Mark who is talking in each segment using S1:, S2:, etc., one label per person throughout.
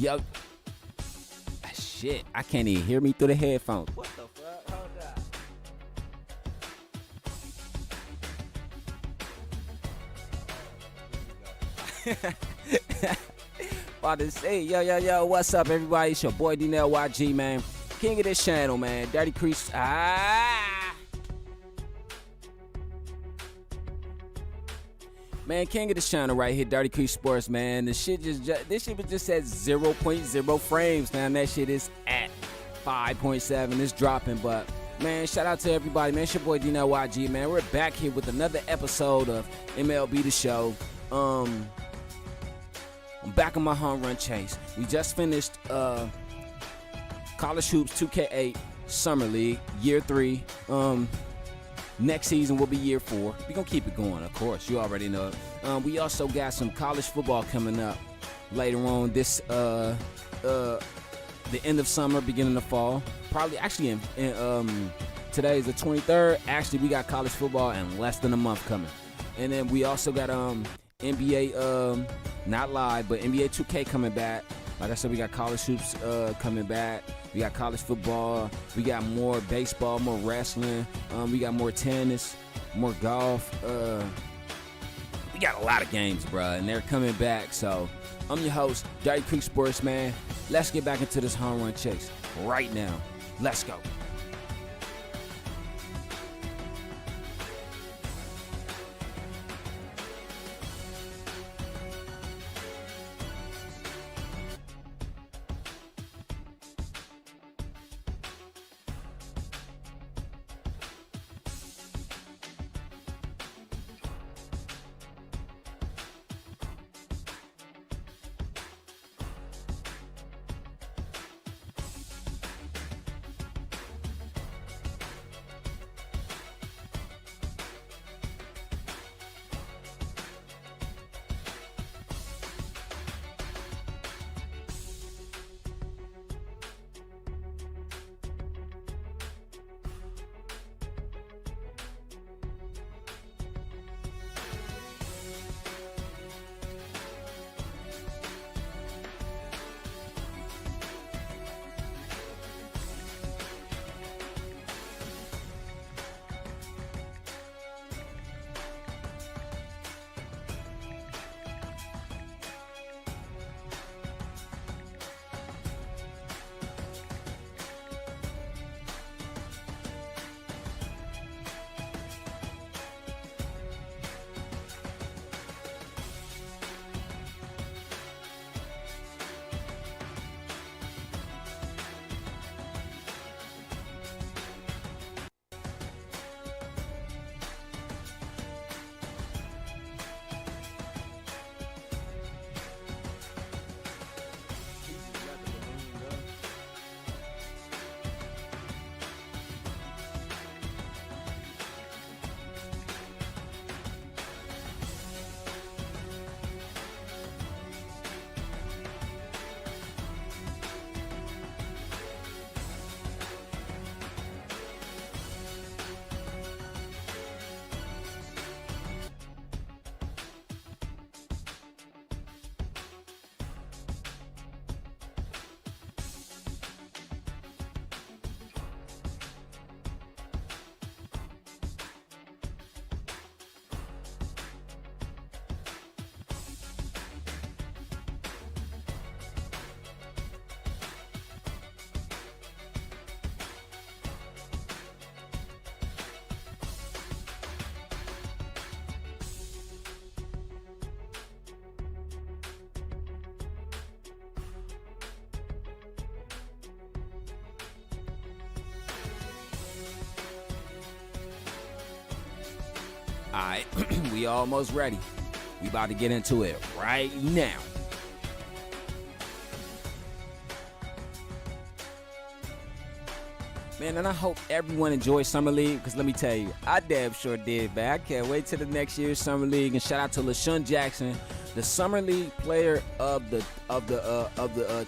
S1: Yo, shit, I can't even hear me through the headphones. What the fuck? Hold on. About to say, yo, what's up, everybody? It's your boy Darnell YG, man. King of this channel, man. Dirty Crease. Man, king of this channel right here, Dirty Crease Sports, man. This shit was just at 0.0 frames. Now that shit is at 5.7. It's dropping, but man, shout out to everybody, man. It's your boy Darnell YG, man. We're back here with another episode of MLB The Show. I'm back on my home run chase. We just finished College Hoops 2K8 Summer League, year 3. Next season will be year 4. We're going to keep it going, of course. You already know it. We also got some college football coming up later on this, the end of summer, beginning of fall. Probably, actually, today is the 23rd. Actually, we got college football in less than a month coming. And then we also got NBA, not live, but NBA 2K coming back. Like I said, we got college hoops coming back. We got college football. We got more baseball, more wrestling. We got more tennis, more golf. We got a lot of games, bruh, and they're coming back. So I'm your host, Dirty Creek Sports, man. Let's get back into this home run chase right now. Let's go. Alright, we almost ready. We about to get into it right now. Man, and I hope everyone enjoys Summer League, because let me tell you, I damn sure did, man. I can't wait till the next year's Summer League. And shout out to LaShawn Jackson, the Summer League player of the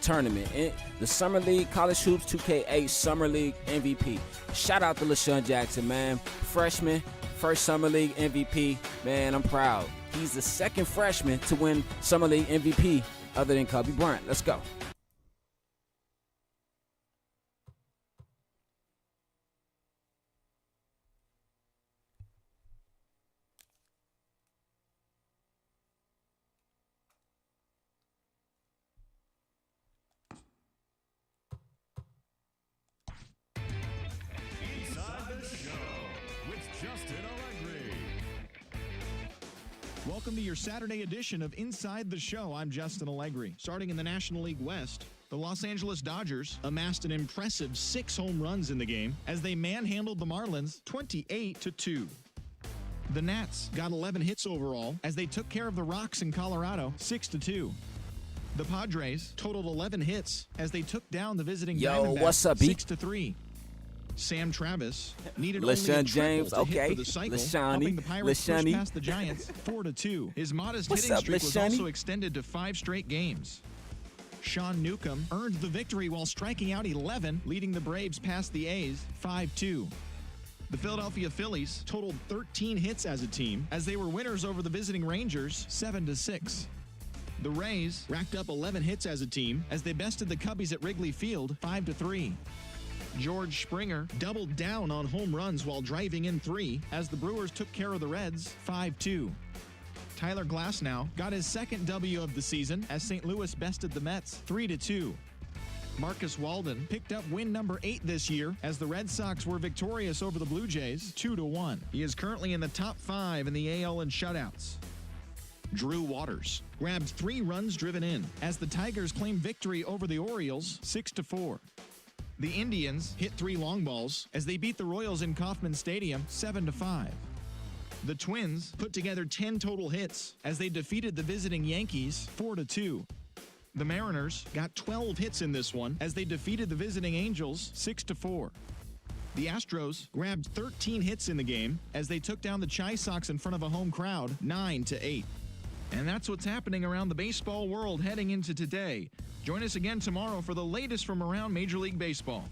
S1: tournament. And the Summer League College Hoops 2K8 Summer League MVP. Shout out to LaShawn Jackson, man. Freshman, first Summer League MVP. Man, I'm proud. He's the second freshman to win Summer League MVP other than Kobe Bryant. Let's go.
S2: Welcome to your Saturday edition of Inside the Show. I'm Justin Allegri. Starting in the National League West, the Los Angeles Dodgers amassed an impressive 6 home runs in the game as they manhandled the Marlins 28-2. The Nats got 11 hits overall as they took care of the Rocks in Colorado 6-2. The Padres totaled 11 hits as they took down the visiting Diamondbacks
S1: what's up,
S2: 6-3. Sam Travis needed only a
S1: LeSean
S2: triple
S1: James,
S2: to hit
S1: okay.
S2: for the cycle,
S1: LeSean,
S2: helping the Pirates push
S1: LeSean.
S2: past the Giants 4-2. His modest
S1: What's
S2: hitting
S1: up,
S2: streak was
S1: LeSean?
S2: also extended to 5 straight games. Sean Newcomb earned the victory while striking out 11, leading the Braves past the A's 5-2. The Philadelphia Phillies totaled 13 hits as a team as they were winners over the visiting Rangers 7-6. The Rays racked up 11 hits as a team as they bested the Cubbies at Wrigley Field 5-3. George Springer doubled down on home runs while driving in 3 as the Brewers took care of the Reds 5-2. Tyler Glasnow got his second W of the season as St. Louis bested the Mets 3-2. Marcus Walden picked up win number 8 this year as the Red Sox were victorious over the Blue Jays 2-1. He is currently in the top 5 in the AL in shutouts. Drew Waters grabbed 3 runs driven in as the Tigers claimed victory over the Orioles 6-4. The Indians hit 3 long balls as they beat the Royals in Kauffman Stadium 7-5. The Twins put together 10 total hits as they defeated the visiting Yankees 4-2. The Mariners got 12 hits in this one as they defeated the visiting Angels 6-4. The Astros grabbed 13 hits in the game as they took down the Chi Sox in front of a home crowd 9-8. And that's what's happening around the baseball world heading into today. Join us again tomorrow for the latest from around Major League Baseball.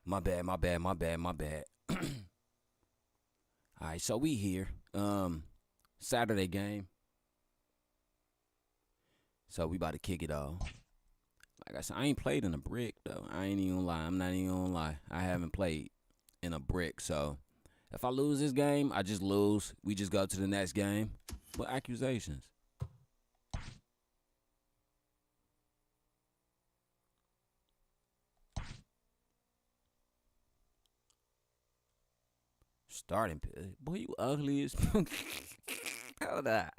S1: My bad. All right, so we here. Saturday game. So we about to kick it off. Like I said, I ain't played in a brick, though. I ain't even gonna lie. I'm not even gonna lie. I haven't played in a brick. So if I lose this game, I just lose. We just go to the next game. What accusations? Starting pitch. Boy, you ugly as hold on.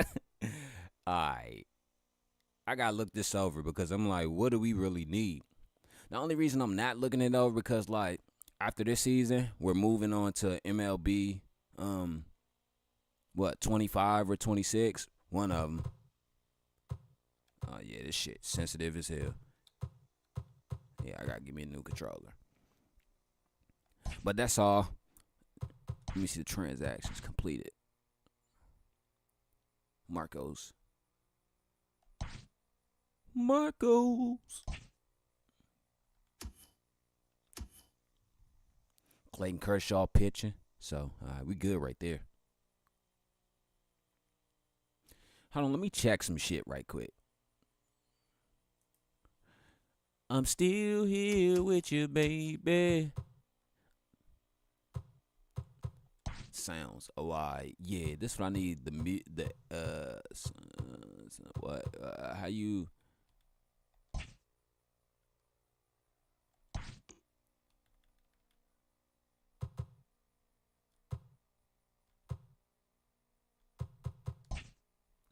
S1: Alright. I gotta look this over because I'm like, what do we really need? The only reason I'm not looking it over because like after this season, we're moving on to MLB 25 or 26? One of them. Oh yeah, this shit sensitive as hell. Yeah, I gotta give me a new controller. But that's all. Let me see the transactions completed. Marcos. Clayton Kershaw pitching. So, we good right there. Hold on, let me check some shit right quick. I'm still here with you, baby. Sounds. Oh, yeah, this is what I need. How you.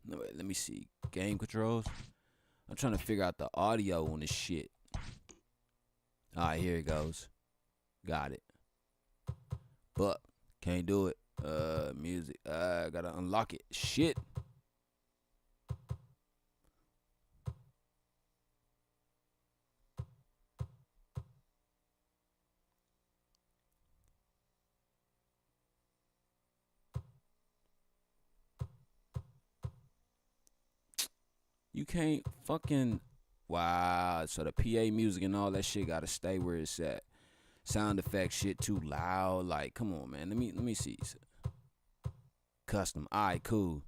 S1: No, wait, let me see. Game controls. I'm trying to figure out the audio on this shit. Alright, here it goes. Got it. But can't do it. Music. Gotta unlock it. Shit. You can't fucking. Wow. So the PA music and all that shit gotta stay where it's at. sound effect shit too loud. Like, come on, man. Let me see. Custom. All right, cool.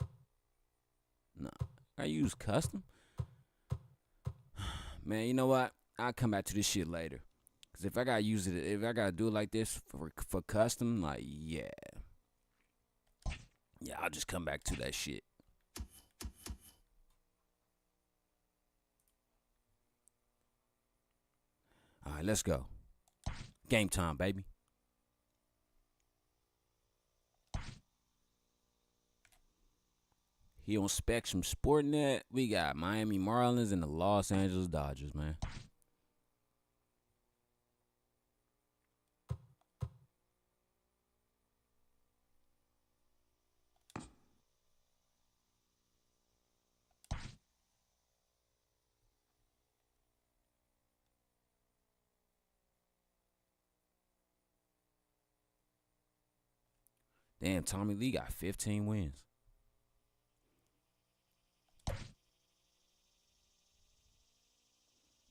S1: No, I use custom. Man, you know what? I'll come back to this shit later. Cause if I gotta use it, if I gotta do it like this for custom, like yeah, I'll just come back to that shit. All right, let's go. Game time, baby. Here on Spectrum SportsNet, we got Miami Marlins and the Los Angeles Dodgers, man. Damn, Tommy Lee got 15 wins.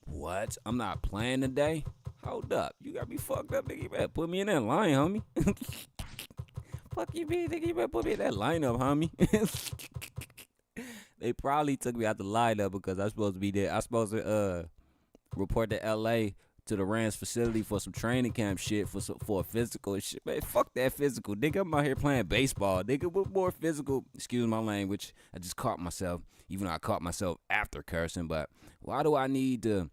S1: What? I'm not playing today? Hold up. You got me fucked up, nigga. You better put me in that line, homie. Fuck you, man, nigga. You better put me in that lineup, homie. They probably took me out the lineup because I'm supposed to be there. I'm supposed to report to LA to the Rams facility for some training camp shit for a physical and shit. Man, fuck that physical. Nigga, I'm out here playing baseball. Nigga, what more physical? Excuse my language. I just caught myself, even though I caught myself after cursing. But why do I need to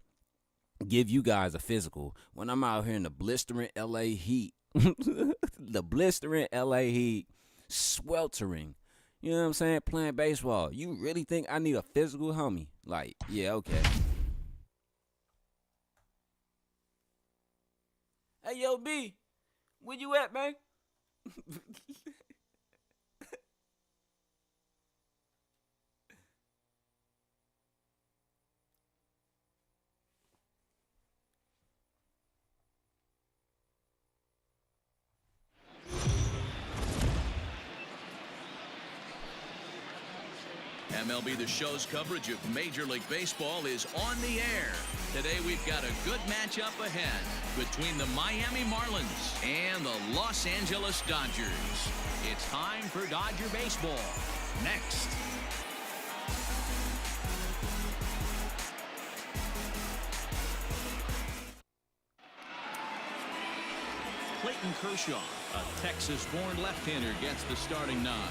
S1: give you guys a physical when I'm out here in the blistering LA heat? The blistering LA heat, sweltering. You know what I'm saying? Playing baseball. You really think I need a physical, homie? Like, yeah, okay. Hey, yo, B, where you at, man?
S3: MLB The Show's coverage of Major League Baseball is on the air. Today we've got a good matchup ahead between the Miami Marlins and the Los Angeles Dodgers. It's time for Dodger Baseball. Next. Clayton Kershaw, a Texas-born left-hander, gets the starting nod.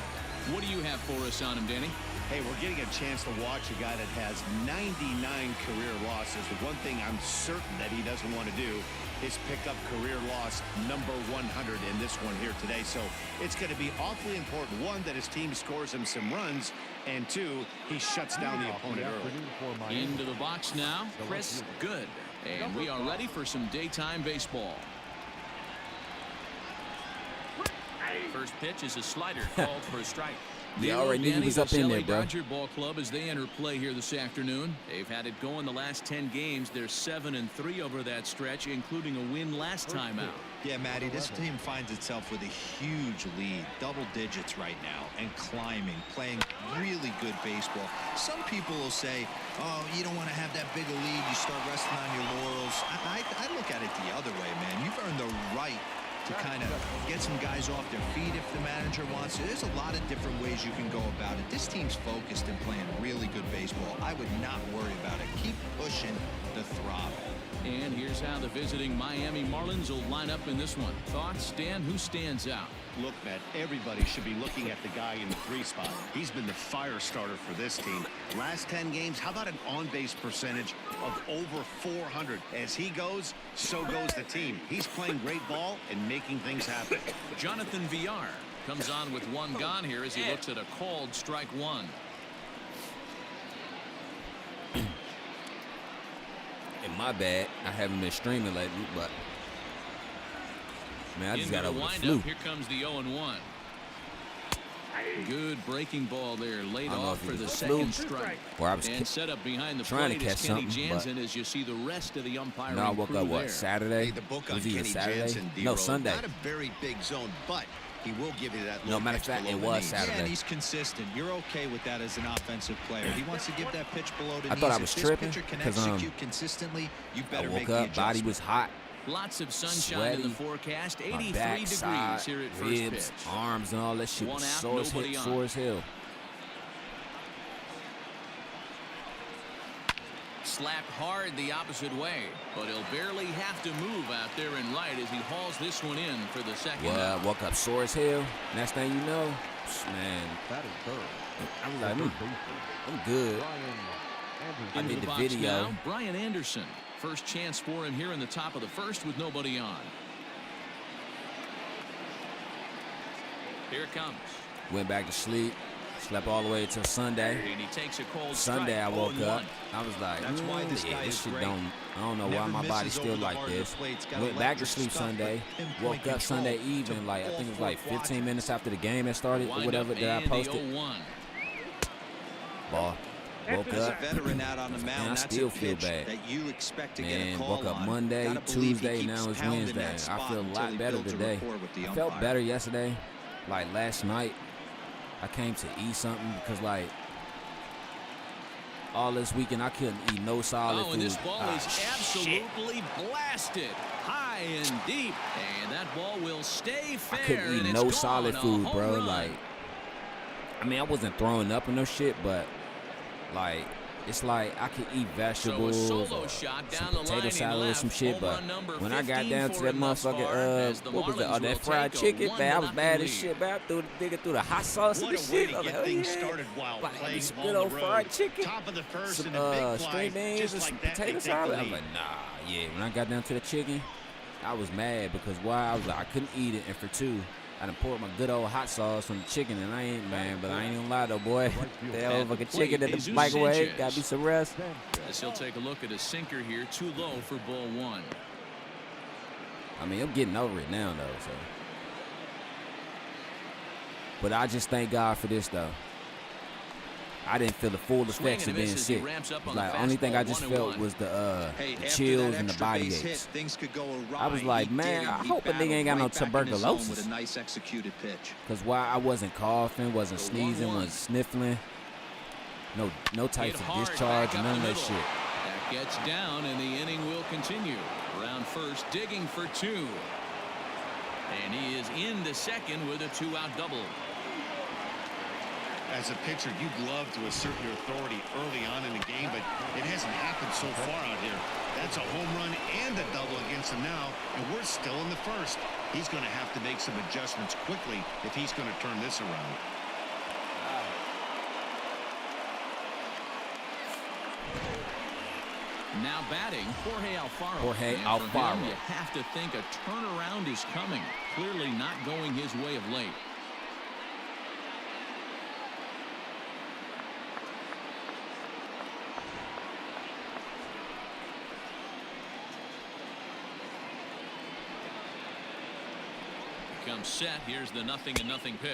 S3: What do you have for us on him, Danny?
S4: Hey, we're getting a chance to watch a guy that has 99 career losses. The one thing I'm certain that he doesn't want to do is pick up career loss number 100 in this one here today. So it's going to be awfully important, one, that his team scores him some runs, and two, he shuts down the opponent early.
S3: Into the box now, Chris Good. And we are ready for some daytime baseball. First pitch is a slider called for a strike.
S1: Yeah, I already knew he was up in there, bro.
S3: Dodger ball club as they enter play here this afternoon. They've had it going the last 10 games. They're 7-3 over that stretch, including a win last time out.
S5: Yeah, Matty, this team finds itself with a huge lead, double digits right now, and climbing, playing really good baseball. Some people will say, oh, you don't want to have that big a lead. You start resting on your laurels. I look at it the other way, man. You've earned the right to kind of get some guys off their feet if the manager wants to. There's a lot of different ways you can go about it. This team's focused and playing really good baseball. I would not worry about it. Keep pushing the throttle.
S3: And here's how the visiting Miami Marlins will line up in this one. Thoughts, Dan? Who stands out?
S4: Look, Matt, everybody should be looking at the guy in the 3 spot. He's been the fire starter for this team. Last 10 games, how about an on-base percentage of over 400? As he goes, so goes the team. He's playing great ball and making things happen.
S3: Jonathan Villar comes on with one gone here as he looks at a called strike one.
S1: And my bad, I haven't been streaming lately, but man, I just got over the flu.
S3: Here comes the 0-1. Good breaking ball there, laid off for the second strike.
S1: Or I was
S3: and set up behind the
S1: trying
S3: plate
S1: to catch
S3: is Kenny
S1: something,
S3: Jansen as you see the rest of the umpiring
S1: No, I woke
S3: crew
S1: up, what,
S3: there.
S1: Saturday?
S5: Hey, the book on
S1: Was it
S5: Kenny
S1: Saturday?
S5: Jansen,
S1: No,
S5: D-Roll,
S1: Sunday.
S5: Not a very big zone, but he will give you that
S1: No,
S5: little
S1: matter of
S5: pitch
S1: fact,
S5: below
S1: it
S5: the
S1: was
S5: knees.
S1: Saturday.
S6: Yeah, and he's consistent. You're okay with that as an offensive player. He wants to give that pitch below the
S1: I
S6: knees.
S1: thought I was
S6: if
S1: tripping
S6: this pitcher can
S1: because
S6: execute consistently, you
S1: I
S6: better
S1: woke
S6: make the
S1: up, body
S6: adjustment.
S1: was hot.
S3: Lots of sunshine
S1: Sweaty.
S3: in the forecast. 83
S1: My back,
S3: degrees
S1: side,
S3: here at first
S1: ribs,
S3: pitch.
S1: arms, and all that shit
S3: One
S1: was
S3: out,
S1: sore as
S3: nobody
S1: hell.
S3: on.
S1: Sore as hell.
S3: Slapped hard the opposite way, but he'll barely have to move out there in right as he hauls this one in for the second out.
S1: Woke up sore as hell. Next thing you know, man, I'm like, I'm good. I
S3: Into
S1: did the
S3: box
S1: video.
S3: now, Brian Anderson. First chance for him here in the top of the first with nobody on. Here it comes.
S1: Went back to sleep. Slept all the way till Sunday.
S3: And he takes a cold
S1: Sunday
S3: strike.
S1: I woke
S3: 0-1.
S1: up. I was like,
S5: That's why this
S1: yeah,
S5: guy
S1: this
S5: is
S1: shit
S5: great.
S1: don't. I don't know why
S5: Never
S1: my body's
S5: misses
S1: still
S5: over the
S1: like
S5: heart of
S1: this.
S5: the plate. It's got
S1: Went back to
S5: electric
S1: sleep
S5: stuff
S1: Sunday.
S5: with pinpoint
S1: Woke up
S5: control
S1: Sunday
S5: to
S1: evening, like I
S5: all
S1: think it was
S5: four
S1: like 15
S5: quadrants.
S1: minutes after the game had started or
S3: Wind
S1: whatever
S3: up
S1: that I
S3: and the
S1: posted.
S3: 0-1.
S1: Ball. Woke
S5: As a
S1: up.
S5: veteran out on the
S1: Man,
S5: mound,
S1: I
S5: that's
S1: still
S5: a
S1: feel
S5: pitch
S1: bad.
S5: that you expect to get a
S1: Man,
S5: call
S1: woke up
S5: on.
S1: Monday,
S5: Gotta believe he
S1: Tuesday,
S5: keeps
S1: now it's
S5: pounding
S1: Wednesday.
S5: that
S1: I
S5: spot
S1: feel a
S5: until
S1: lot
S5: he
S1: better
S5: builds a
S1: today.
S5: rapport with the
S1: I felt
S5: umpire.
S1: better yesterday. Like last night, I came to eat something because like all this weekend I couldn't eat no solid food.
S3: And this ball is
S1: shit.
S3: absolutely blasted high and deep, and that ball will stay fair.
S1: I couldn't
S3: and
S1: eat
S3: it's
S1: no
S3: gone,
S1: solid
S3: a
S1: food,
S3: home
S1: bro.
S3: run.
S1: Like, I mean, I wasn't throwing up and no shit, but like, it's like I could eat vegetables
S3: So a solo
S1: or
S3: shot
S1: some
S3: down the
S1: potato
S3: line
S1: salad or
S3: left.
S1: some shit.
S3: Home
S1: But
S3: run number
S1: when I got
S3: 15
S1: down to
S3: for
S1: that
S3: him thus far, as the
S1: motherfucker, what was
S3: Marlins
S1: that?
S3: will
S1: That fried
S3: take a
S1: chicken, man, I was
S3: 1-0
S1: mad as
S3: lead.
S1: shit, man. I threw the nigga through the hot sauce and
S4: What
S1: the
S4: a way
S1: shit.
S4: to
S1: I was
S4: get
S1: like, oh,
S4: things
S1: yeah.
S4: started while
S1: Like,
S4: playing
S1: some
S4: on
S1: good
S4: the
S1: old
S4: road.
S1: fried chicken.
S4: Top of the first
S1: Some
S4: and a big fly,
S1: string beans
S4: just
S1: and
S4: like
S1: some
S4: that,
S1: potato
S4: they take the
S1: salad. I was
S4: lead.
S1: like, nah, yeah. When I got down to the chicken, I was mad because why? I was like, I couldn't eat it, and for two, I done poured my good old hot sauce on the chicken, and I ain't, man, but I ain't gonna lie though, boy. That
S3: At the
S1: motherfucking
S3: plate,
S1: chicken in the
S3: Jesus
S1: microwave
S3: Sanchez.
S1: got me some rest.
S3: As he'll take a look at a sinker here, too low for ball one.
S1: I mean, I'm getting over it now though, so. But I just thank God for this though. I didn't feel the full effects
S3: Swing
S1: of
S3: and a
S1: being
S3: miss as he
S1: sick.
S3: ramps up
S1: It's
S3: on the
S1: like only thing I
S3: fastball,
S1: just
S3: 1-1.
S1: felt was the
S5: Hey, after
S1: chills
S5: that
S1: and the
S5: extra
S1: body
S5: base hit,
S1: aches.
S5: things could go awry.
S1: I was like,
S5: He
S1: man,
S5: did,
S1: I
S5: and he
S1: hope a nigga
S5: battled
S1: ain't got no
S5: right back in his zone
S1: tuberculosis.
S5: with a nice executed pitch.
S1: Cause why I wasn't coughing, wasn't
S3: The
S1: sneezing,
S3: 1-1.
S1: wasn't sniffling. No types
S3: Hit
S1: of
S3: hard
S1: discharge,
S3: back up
S1: none of
S3: the
S1: that
S3: middle.
S1: shit.
S3: That gets down, and the inning will continue. Around first, digging for two. And he is into second with a two-out double.
S4: As a pitcher, you'd love to assert your authority early on in the game, but it hasn't happened so far out here. That's a home run and a double against him now, and we're still in the first. He's going to have to make some adjustments quickly if he's going to turn this around.
S3: Now batting, Jorge Alfaro.
S1: Jorge
S3: And from him,
S1: Alfaro.
S3: you have to think a turnaround is coming. Clearly not going his way of late. Comes set. Here's the 0-0 pitch.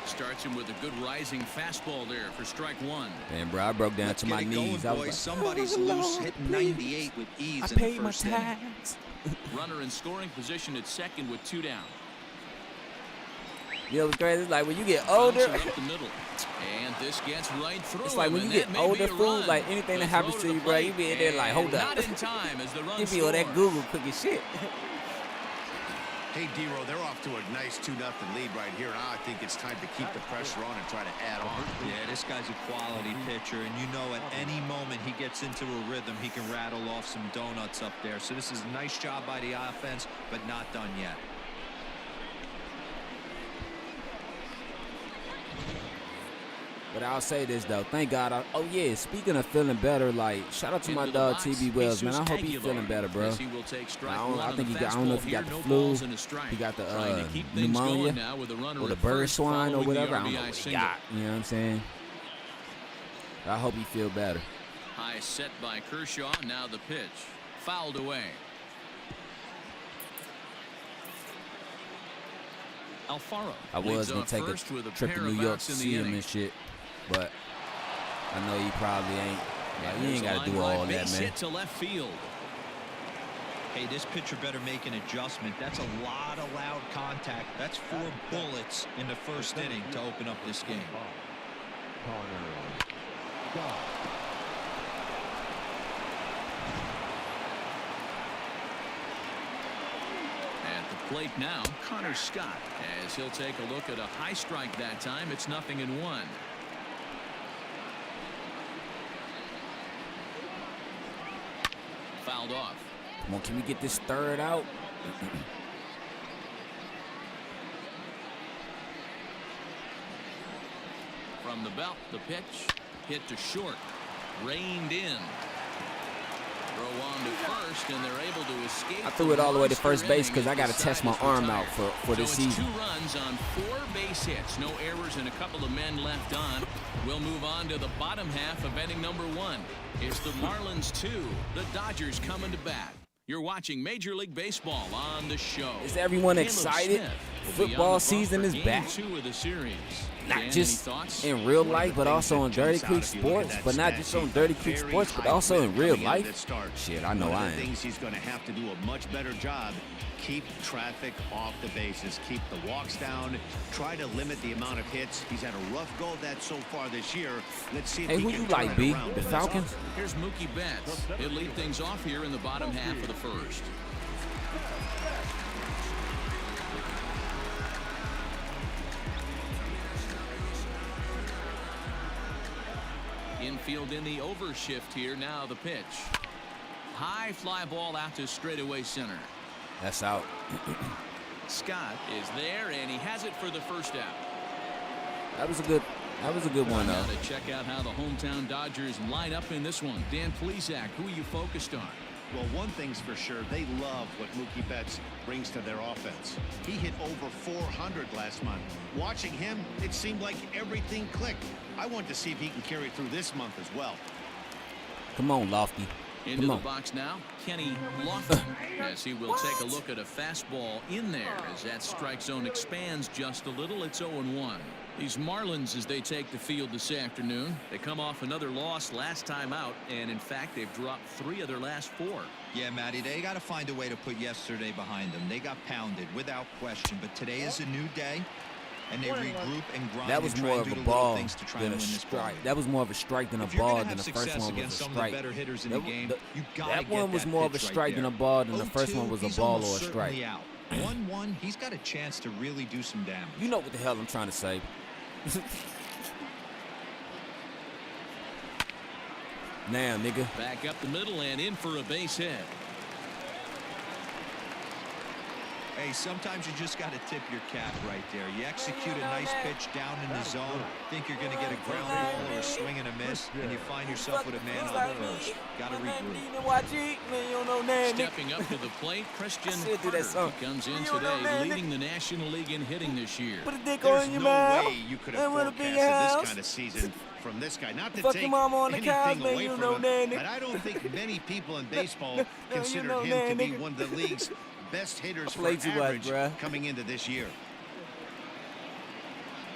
S3: Starts him with a good rising fastball there for strike one.
S1: Man, bro, I broke down
S5: Let's
S1: to my
S5: get it going,
S1: knees. I was
S5: boys.
S1: like,
S5: Somebody's
S1: oh,
S5: loose,
S1: Lord,
S5: hitting
S1: please.
S5: 98 with ease
S1: I
S5: in
S1: paid
S5: the
S1: my
S5: first inning.
S1: tax.
S3: Runner in scoring position at second with two down.
S1: You know what's crazy? It's like when you get older,
S3: Bouncer up the middle. And this gets right through
S1: it's like
S3: him,
S1: when you
S3: and
S1: get
S3: that may be
S1: older,
S3: a
S1: fool,
S3: run.
S1: like anything
S3: The
S1: that happens
S3: throw
S1: to
S3: the
S1: you, bro, you
S3: plate,
S1: be in there like,
S3: and
S1: hold up.
S3: Not in time as the run
S1: You be on that
S3: scores.
S1: Google cooking shit.
S4: Hey, D-Row, they're off to a nice 2-0 lead right here. Now I think it's time to keep the pressure on and try to add on.
S5: Yeah, this guy's a quality pitcher, and you know at any moment he gets into a rhythm, he can rattle off some donuts up there. So this is a nice job by the offense, but not done yet.
S1: But I'll say this though, thank God. Oh yeah, speaking of feeling better, like shout out to my
S3: Into the
S1: dog
S3: box,
S1: TB Wells, man. I hope he's
S3: Jesus
S1: feeling better, bro.
S3: As he will take strike
S1: I
S3: one on
S1: think
S3: the
S1: he got. I don't know if he
S3: fastball
S1: got
S3: here.
S1: the
S3: No
S1: flu.
S3: balls and a strike.
S1: He got the
S3: Trying to keep things
S1: pneumonia
S3: going now with a runner
S1: or the
S3: at
S1: bird
S3: first,
S1: swine or
S3: following the
S1: whatever. I don't know
S3: RBI
S1: what he
S3: single.
S1: got. You know what I'm saying? I hope he feel better.
S3: High set by Kershaw. Now the pitch. Fouled away. Alfaro.
S1: I was
S3: leads
S1: gonna
S3: off
S1: take
S3: first with
S1: a
S3: a
S1: trip to
S3: pair
S1: New
S3: of
S1: York
S3: outs
S1: to
S3: in the
S1: see him
S3: inning.
S1: and shit, but I know he probably ain't. Like, he
S3: There's
S1: ain't
S3: a
S1: got
S3: line
S1: to do
S3: drive
S1: all that,
S3: base
S1: man.
S3: hit to left field.
S5: Hey, this pitcher better make an adjustment. That's a lot of loud contact. That's 4 bullets in the first inning to open up this game.
S3: plate now, Connor Scott, as he'll take a look at a high strike that time. It's 0-1. Fouled off.
S1: Come on, can we get this third out?
S3: From the belt, the pitch hit to short, reined in. Throw on to first, and they're able to escape.
S1: I threw it all the way to first base because I got to test my arm out for this
S3: so it's
S1: season.
S3: 2 runs on 4 base hits, no errors, and a couple of men left on. We'll move on to the bottom half of inning number 1. It's the Marlins 2, the Dodgers coming to bat. You're watching Major League Baseball on the show.
S1: Is everyone
S3: Caleb
S1: excited?
S3: Smith will be on
S1: Football
S3: the
S1: season
S3: bump
S1: is
S3: for
S1: back.
S3: Game 2 of the series.
S1: Not
S3: Dan,
S1: just
S3: any thoughts?
S1: in real life, but also on Dirty Creek Sports. But not just on Dirty Creek Sports, but also in real life. Shit, I know I am.
S4: Things he's going to have to do a much better job. Keep traffic off the bases. Keep the walks down. Try to limit the amount of hits. He's had a rough go of that so far this year. Let's see if
S1: Hey,
S4: he
S1: who
S4: can
S1: you
S4: turn
S1: like,
S4: it
S1: B?
S4: around.
S1: The Falcons?
S3: Here's Mookie Betts. He'll lead things off here in the bottom half of the first. Infield in the overshift here. Now the pitch. High fly ball out to straightaway center.
S1: That's out.
S3: Scott is there, and he has it for the first out.
S1: That was a good one,
S3: Now
S1: though.
S3: to check out how the hometown Dodgers line up in this one. Dan Plesac, who are you focused on?
S4: Well, one thing's for sure, they love what Mookie Betts brings to their offense. He hit over 400 last month. Watching him, it seemed like everything clicked. I want to see if he can carry it through this month as well.
S1: Come on, Lofty.
S3: Into
S1: Come
S3: the
S1: on.
S3: box now, Kenny Lofton, as he will take a look at a fastball in there as that strike zone expands just a little. It's 0-1. These Marlins, as they take the field this afternoon, they come off another loss last time out, and in fact, they've dropped 3 of their last 4.
S5: Yeah, Matty, they got to find a way to put yesterday behind them. They got pounded without question, but today is a new day, and they regroup and grind.
S1: That was
S5: and try
S1: more
S5: and
S1: of
S5: do
S1: a
S5: the little
S1: ball
S5: things to try
S1: than
S5: and
S1: a
S5: win this ball
S1: strike.
S5: game.
S1: That was more of a strike than a
S5: If you're
S1: ball
S5: gonna
S1: than
S5: have
S1: the first
S5: success
S1: one was
S5: against
S1: a
S5: some of the
S1: strike.
S5: better hitters in the game, you gotta
S1: That
S5: get
S1: one was
S5: that
S1: more of a
S5: pitch right
S1: strike than
S5: there.
S1: a ball than the first
S5: 0-2,
S1: one was a
S5: he's
S1: ball or a
S5: almost
S1: strike.
S5: certainly out. 1-1, he's got a chance to really do some damage.
S1: You know what the hell I'm trying to say. Now, nigga.
S3: Back up the middle and in for a base hit.
S5: Hey, sometimes you just got to tip your cap right there. You execute a nice pitch down in the zone, think you're going to get a ground ball or a swing and a miss, and you find yourself with a man on first. Got to regroup.
S3: Stepping up to the plate, Christian
S1: Still do that
S3: Carter.
S1: song.
S3: He comes in today leading the National League in hitting this year.
S4: There's no way you could have forecasted this kind of season from this guy. Not to take anything away from him, but I don't think many people in baseball consider him to be one of the league's best hitters for average coming into this year.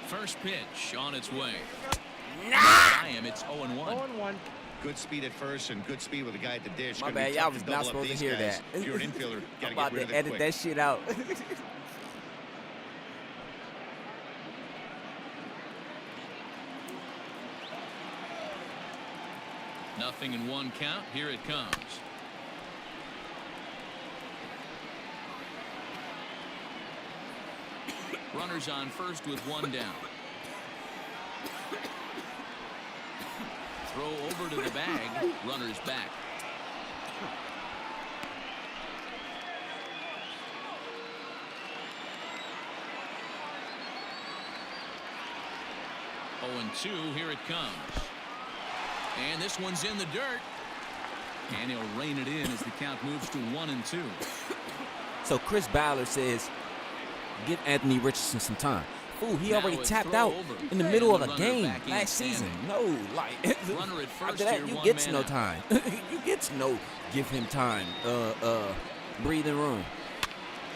S3: First pitch on its way. It's 0-1.
S4: Good speed at first and good speed with the guy at the dish.
S1: My
S4: Gonna be
S1: bad,
S4: tough
S1: y'all
S4: to
S1: was
S4: double
S1: not
S4: up
S1: supposed to
S4: these
S1: hear
S4: guys.
S1: that.
S4: If you're an infielder,
S1: I'm
S4: gotta
S1: about
S4: get rid of
S1: to
S4: it
S1: edit
S4: quick.
S1: that shit out.
S3: Nothing in 1 count. Here it comes. Runners on first with 1 down. Throw over to the bag. Runners back. Oh, and 2. Here it comes. And this one's in the dirt. And he'll rein it in as the count moves to 1-2.
S1: So Chris Ballard says, give Anthony Richardson some time. Fool, he
S3: Now
S1: already
S3: it's
S1: tapped
S3: throw
S1: out
S3: over.
S1: in the middle of
S3: And
S1: a
S3: the runner
S1: game
S3: back in
S1: last season.
S3: standing.
S1: No, like
S3: Runner at first
S1: after that
S3: here,
S1: you
S3: one
S1: get
S3: man
S1: no
S3: out.
S1: time. You get to no give him time. Breathing room.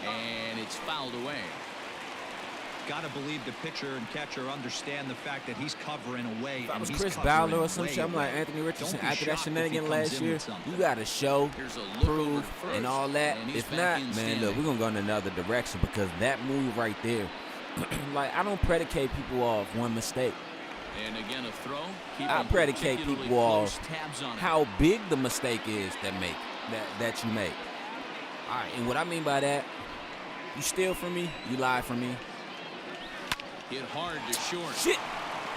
S3: And it's fouled away.
S5: Got to believe the pitcher and catcher understand the fact that he's covering away.
S1: If I
S5: and
S1: was
S5: he's
S1: Chris
S5: covering
S1: Ballard or some
S5: way
S1: shit, I'm like
S5: away.
S1: Anthony Richardson.
S5: Don't be
S1: After that
S5: shocked if he
S1: shenanigan
S5: comes
S1: last
S5: in
S1: year,
S5: with something.
S1: you got to show,
S3: Here's a look over
S1: prove,
S3: first,
S1: and all that.
S3: and he's
S1: If
S3: back
S1: not,
S3: in
S1: man, look,
S3: standing.
S1: we're gonna go in another direction because that move right there, like I don't predicate people off one mistake.
S3: And again, a throw.
S1: I
S3: Keeping
S1: predicate
S3: particularly
S1: people
S3: close
S1: off
S3: tabs on it.
S1: how big the mistake is that you make. All right, and what I mean by that, You steal from me, you lie from me.
S3: Hit hard to short.
S1: Shit.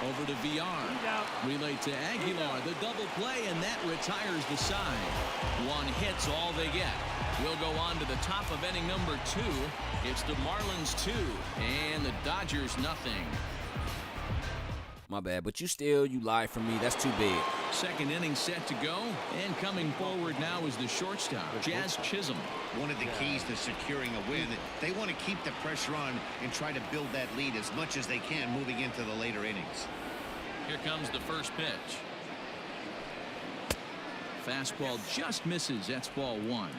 S3: Over to VR. Relay to Aguilar. The double play, and that retires the side. One hit's all they get. We'll go on to the top of inning number 2. It's the Marlins 2 and the Dodgers nothing.
S1: My bad, but you lie from me. That's too big.
S3: Second inning set to go, and coming forward now is the shortstop, Jazz Chisholm.
S4: One of the keys to securing a win, they want to keep the pressure on and try to build that lead as much as they can moving into the later innings.
S3: Here comes the first pitch. Fastball just misses. That's ball 1.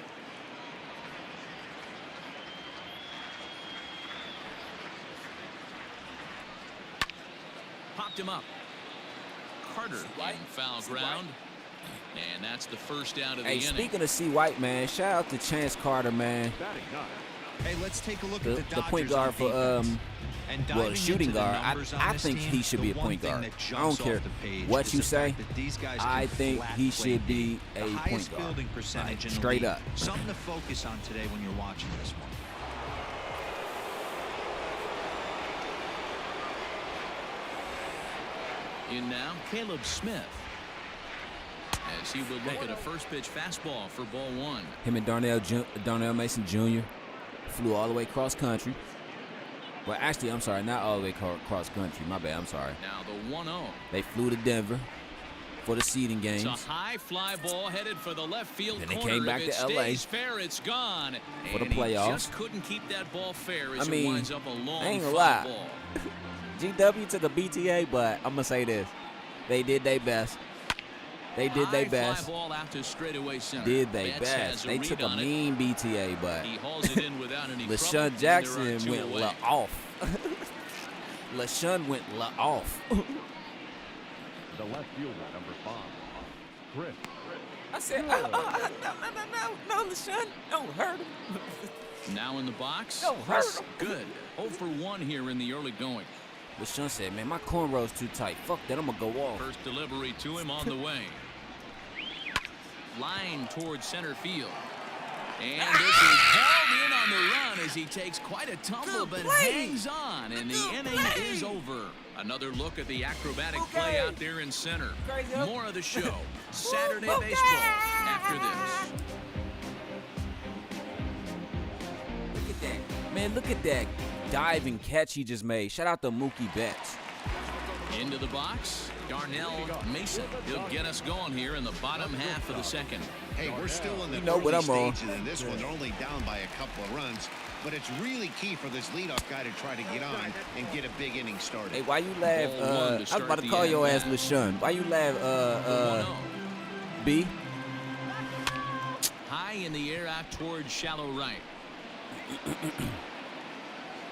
S3: Popped him up. Carter in foul ground. And that's the first out of the inning.
S1: Speaking of C. White, man, shout out to Chance Carter, man.
S5: Hey, let's take a look at the Dodgers
S1: point guard for shooting guard. I think he should be a point guard. I don't care what you say. I think he should be a point guard. Straight up.
S5: Something to focus on today when you're watching this one.
S3: In now, Caleb Smith. As he will look at a first pitch fastball for ball 1.
S1: Him and Darnell Mason Jr. flew all the way cross country. Well, actually, I'm sorry, not all the way cross country. My bad, I'm sorry.
S3: Now the 1-0.
S1: They flew to Denver for the seeding games.
S3: It's a high fly ball headed for the left field
S1: Then they
S3: corner.
S1: came back
S3: if it
S1: to LA
S3: stays fair, it's gone.
S1: for the
S3: And
S1: playoffs.
S3: He just couldn't keep that ball fair as
S1: I mean,
S3: it winds up a long
S1: I ain't gonna
S3: foul
S1: lie.
S3: ball.
S1: GW took a BTA, but I'm gonna say this: they did their best. They did their best.
S3: Fly ball out to straightaway center.
S1: Did they
S3: Betts
S1: best?
S3: has
S1: They
S3: read
S1: took a
S3: on it.
S1: mean BTA, but
S3: He hauls it in without any trouble.
S1: LaShawn
S3: and
S1: Jackson
S3: there are 2
S1: went
S3: away.
S1: off. LaShawn went off.
S7: The left fielder, number 5, Chris.
S1: I said, no, LaShawn, don't hurt him.
S3: Now in the box.
S1: Don't hurt him.
S3: Good. 0 for 1 here in the early going.
S1: LaShawn said, man, my cornrow's too tight. Fuck that, I'm gonna go off.
S3: First delivery to him on the way. Line towards center field. And this is held in on the run as he takes quite a tumble, but hangs on, and the inning is over. Another look at the acrobatic play out there in center. More of the show. Saturday baseball after this.
S1: Look at that. Man, look at that diving catch he just made. Shout out to Mookie Betts.
S3: Into the box, Darnell Mason. He'll get us going here in the bottom half of the second.
S4: Hey, we're still in the
S1: what I'm on.
S4: stages in this one. They're only down by a couple of runs, but it's really key for this leadoff guy to try to get on and get a big inning started.
S1: Hey, why you laugh?
S3: Ball 1 to
S1: I was
S3: start
S1: about to
S3: the
S1: call your ass
S3: inning.
S1: LaShawn. Why you laugh,
S3: 1-0.
S1: B?
S3: High in the air out towards shallow right.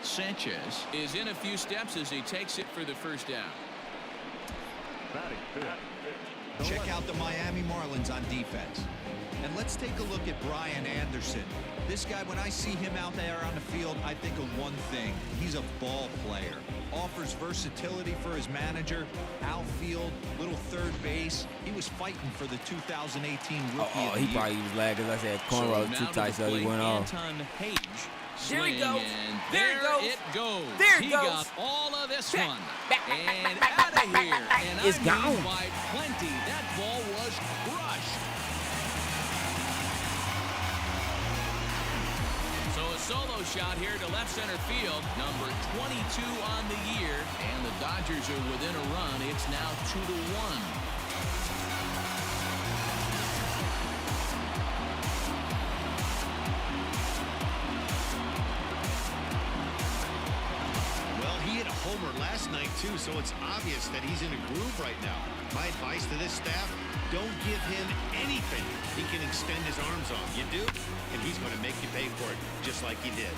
S3: Sanchez is in a few steps as he takes it for the first down.
S7: Batting 5th.
S5: Check out the Miami Marlins on defense. And let's take a look at Brian Anderson. This guy, when I see him out there on the field, I think of one thing. He's a ball player. Offers versatility for his manager. Outfield, little third base. He was fighting for the 2018 Rookie of the
S1: He
S5: Year.
S1: probably was glad because I said cornrow too tight, so he went off.
S3: Anton Page.
S1: There he
S3: Swing,
S1: goes.
S3: and
S1: There
S3: there
S1: he
S3: it goes.
S1: There it
S3: he
S1: goes.
S3: got all of this
S1: Back,
S3: one.
S1: back,
S3: And
S1: back,
S3: out of
S1: back, back,
S3: here.
S1: back, back.
S3: And
S1: It's
S3: I
S1: gone.
S3: mean by plenty. That ball was crushed. So a solo shot here to left center field. Number 22 on the year. And the Dodgers are within a run. It's now 2-1.
S4: Well, he hit a homer last night, too, so it's obvious that he's in a groove right now. My advice to this staff, don't give him anything he can extend his arms on. You do, and he's going to make you pay for it, just like he did.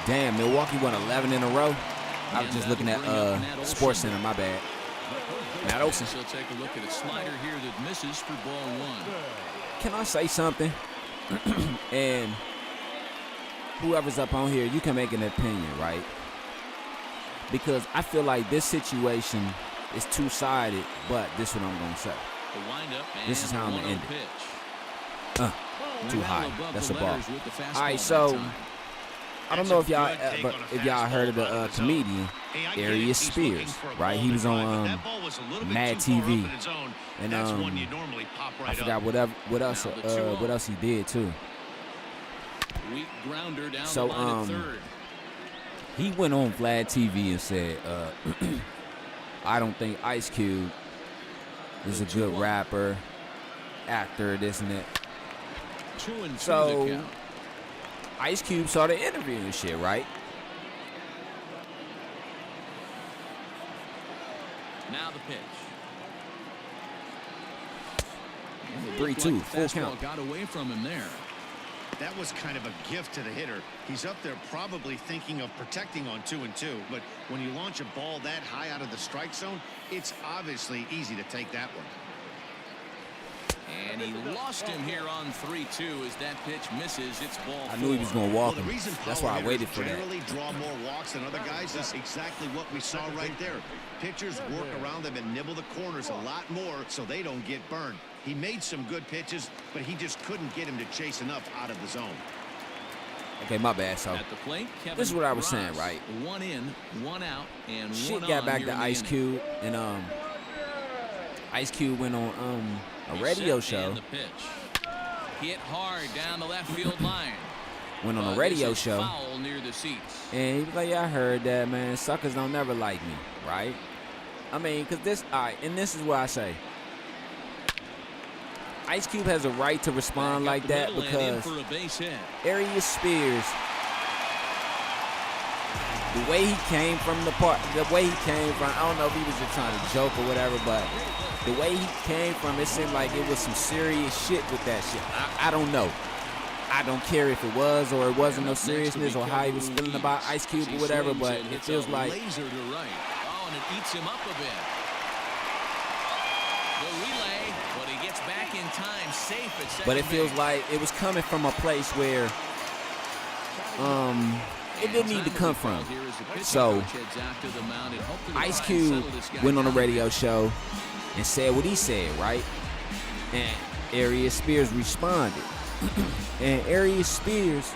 S1: Damn, Milwaukee won 11 in a row. I was just looking at SportsCenter, my bad. Matt Olson.
S3: He'll take a look at a slider here that misses for ball 1.
S1: Can I say something? And whoever's up on here, you can make an opinion, right? Because I feel like this situation is two-sided, but this is what I'm going to say.
S3: The windup and
S1: This is how I'm
S3: the
S1: gonna end
S3: 1-0
S1: it.
S3: pitch.
S1: Too high. That's a ball. All right, so I don't know if y'all heard of the comedian Yr.5, right? He was on Mad TV, and I forgot what else he did too. So he went on Vlad TV and said, I don't think Ice Cube is a good rapper, actor, this and that. So Ice Cube saw the interview and shit, right?
S3: Now the pitch.
S1: 3-2, full count.
S3: Got away from him there.
S4: That was kind of a gift to the hitter. He's up there probably thinking of protecting on 2-2, but when you launch a ball that high out of the strike zone, it's obviously easy to take that one.
S3: And he lost him here on 3-2 as that pitch misses. It's ball 4.
S1: I knew he was going to walk him. That's why I waited for that.
S4: Generally draw more walks than other guys. That's exactly what we saw right there. Pitchers work around them and nibble the corners a lot more so they don't get burned. He made some good pitches, but he just couldn't get him to chase enough out of the zone.
S1: Okay, my bad. So
S3: at the plate,
S1: this is what I was saying, right?
S3: 1 in, 1 out, and
S1: shit
S3: 1
S1: got
S3: on
S1: back to Ice Cube, and Ice Cube went on a radio show.
S3: The pitch. Hit hard down the left field line.
S1: Went on a radio show.
S3: Foul near the seats.
S1: And he was like, yeah, I heard that, man. Suckers don't never like me, right? I mean, because this, all right, and this is what I say. Ice Cube has a right to respond like that because Yr.5, the way he came from I don't know if he was just trying to joke or whatever, but the way he came from, it seemed like it was some serious shit with that shit. I don't know. I don't care if it was or it wasn't no seriousness or how he was feeling about Ice Cube or whatever, but it feels like
S3: laser to right. Oh, and it eats him up a bit. The relay, but he gets back in time, safe at second.
S1: But it feels like it was coming from a place where it didn't need to come from. So Ice Cube went on a radio show and said what he said, right? And Yr.5 responded. And Yr.5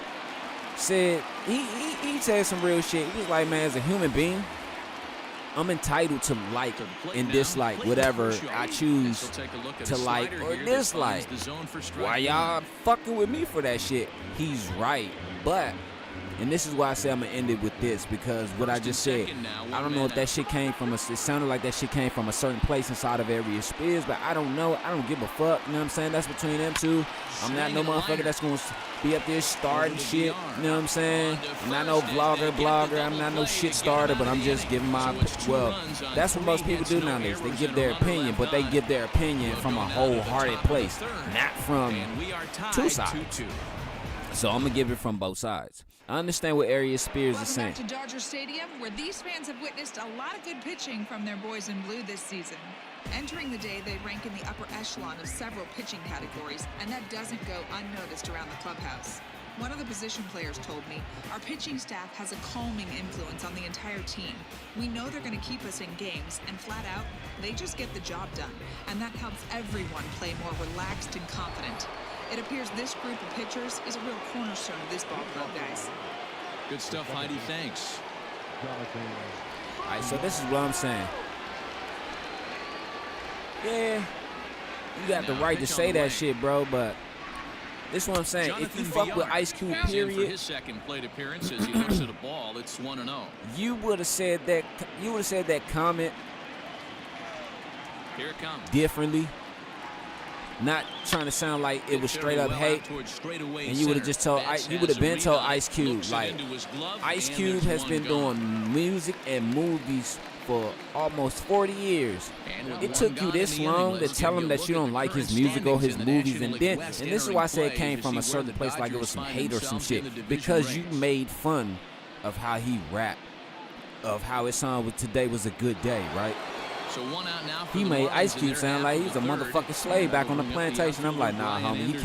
S1: said, he said some real shit. He was like, man, as a human being, I'm entitled to like and dislike whatever I choose to like or dislike. Why y'all fucking with me for that shit? He's right. But, and this is why I say I'm going to end it with this, because what I just said, I don't know if that shit came from it sounded like that shit came from a certain place inside of Yr.5, but I don't know. I don't give a fuck. You know what I'm saying? That's between them two. I'm not no motherfucker that's going to be up there starting shit. You know what I'm saying? I'm not no blogger. I'm not no shit starter, but I'm just giving my, well, that's what most people do nowadays. They give their opinion, but they give their opinion from a wholehearted place, not from two sides. So I'm going to give it from both sides. I understand what Yr.5 is saying.
S8: Welcome back to Dodger Stadium, where these fans have witnessed a lot of good pitching from their boys in blue this season. Entering the day, they rank in the upper echelon of several pitching categories, and that doesn't go unnoticed around the clubhouse. One of the position players told me, our pitching staff has a calming influence on the entire team. We know they're going to keep us in games, and flat out, they just get the job done, and that helps everyone play more relaxed and confident. It appears this group of pitchers is a real cornerstone of this ball club, guys.
S3: Good stuff, Heidi. Thanks.
S1: All right, so this is what I'm saying. Yeah, you got the right to say that shit, bro, but this is what I'm saying. If you fuck with Ice Cube, period,
S3: for his second plate appearance as he looks at a ball, it's 1-0.
S1: You would have said that. You would have said that comment
S3: Here it comes.
S1: differently. Not trying to sound like it was straight up hate, and you would have just told Ice Cube, like, Ice Cube has been doing music and movies for almost 40 years. It took you this long to tell him that you don't like his music or his movies, and this is why I say it came from a certain place, like it was some hate or some shit, because you made fun of how he rapped, of how his song today was a good day, right?
S3: So 1 out now for
S1: he
S3: the
S1: made
S3: Marlins,
S1: Ice Cube sound like he's a motherfucking slave back on the plantation. I'm like, nah, homie, you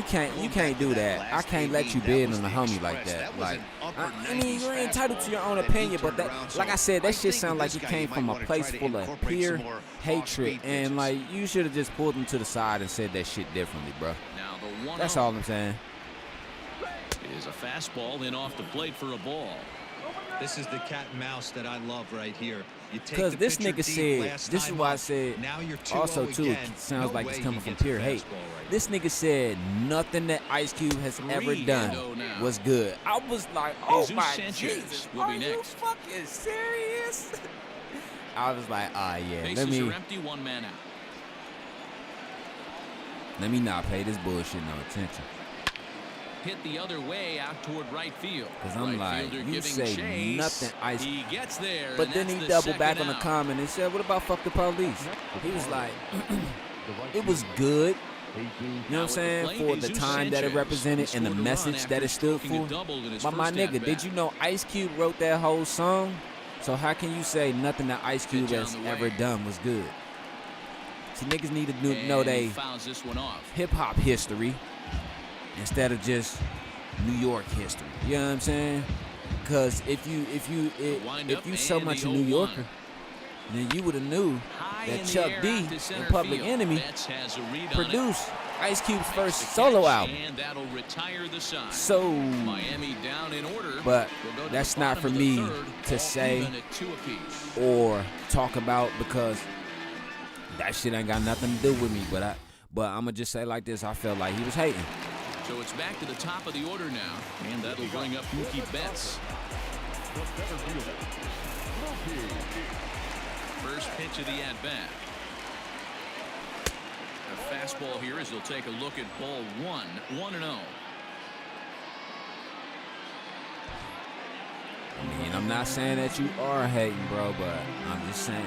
S1: can't do that. I can't let you bid on the homie like that. Like, I mean, you're entitled to your own opinion, but that, like I said, that shit sound like it came from a place full of pure hatred, and like you should have just pulled him to the side and said that shit differently, bro.
S3: Now the 1-0.
S1: That's all I'm saying.
S3: Is a fastball then off the plate for a ball.
S5: This is the cat and mouse that I love right here.
S1: Because this nigga said, this is why I said,
S5: now you're 2-0
S1: also too,
S5: again.
S1: it sounds like it's coming from
S5: gets a
S1: pure hate.
S5: fastball right
S1: This nigga said nothing that Ice Cube has ever done was good. I was like, oh
S3: Jesus
S1: my
S3: Sanchez
S1: Jesus,
S3: will
S1: are
S3: be
S1: you
S3: next.
S1: fucking serious? I was like, yeah,
S3: Bases are empty, 1 man out.
S1: let me not pay this bullshit no attention.
S3: Hit the other way out toward right field.
S1: Because I'm
S3: Right
S1: like,
S3: fielder
S1: you
S3: giving
S1: say
S3: chase.
S1: nothing, Ice.
S3: He gets there.
S1: But
S3: and
S1: then
S3: that's
S1: he
S3: the
S1: doubled back
S3: second
S1: on the
S3: out.
S1: comment and said, what about fuck the police? He was like, it was good. You know what I'm saying? For the time that it represented and the message that it stood for. But my nigga, did you know Ice Cube wrote that whole song? So how can you say nothing that Ice Cube has ever done was good? See, niggas need to know they hip-hop history instead of just New York history. You know what I'm saying? Because if you so much a New Yorker, then you would have knew that Chuck D and Public Enemy produced Ice Cube's first solo album.
S3: And that'll retire the side.
S1: So,
S3: Miami down in order.
S1: but
S3: We'll go to
S1: that's
S3: the
S1: not
S3: bottom
S1: for
S3: of the
S1: me
S3: third,
S1: to
S3: all
S1: say
S3: even at 2 apiece.
S1: or talk about because that shit ain't got nothing to do with me. But I'm gonna just say like this: I felt like he was hating.
S3: So it's back to the top of the order now, and that'll bring up Mookie Betts. First pitch of the at-bat. A fastball here as he'll take a look at ball 1, 1-0.
S1: I mean, I'm not saying that you are hating, bro, but I'm just saying.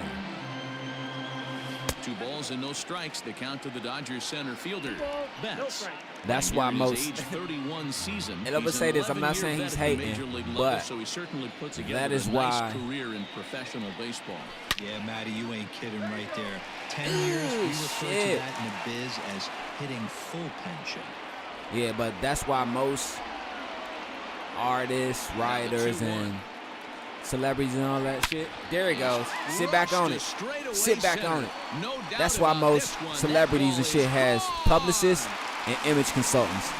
S3: 2 balls and no strikes. The count to the Dodgers center fielder, Betts.
S1: That's why most.
S3: Age 31 season.
S1: And I'm gonna say this: I'm not saying he's hating, but
S3: so he certainly puts together
S1: that is
S3: a nice
S1: why.
S3: career in professional baseball.
S5: Yeah, Matty, you ain't kidding right there. 10 years, we refer to that in the biz as hitting full pension.
S1: Yeah, but that's why most artists, writers, and celebrities and all that shit. There it goes. Sit back on it. Sit back on it. That's why most celebrities and shit has publicists and image consultants.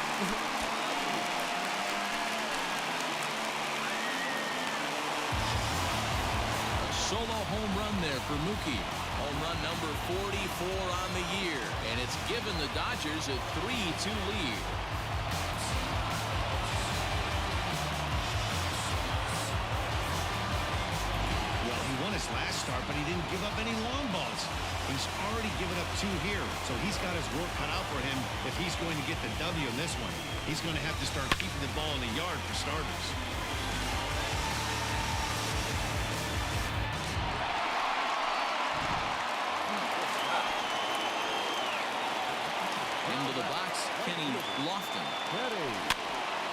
S3: Solo home run there for Mookie. Home run number 44 on the year. And it's given the Dodgers a 3-2 lead.
S4: Well, he won his last start, but he didn't give up any long balls. He's already given up 2 here, so he's got his work cut out for him if he's going to get the W in this one. He's going to have to start keeping the ball in the yard for starters.
S3: Into the box, Kenny Lofton.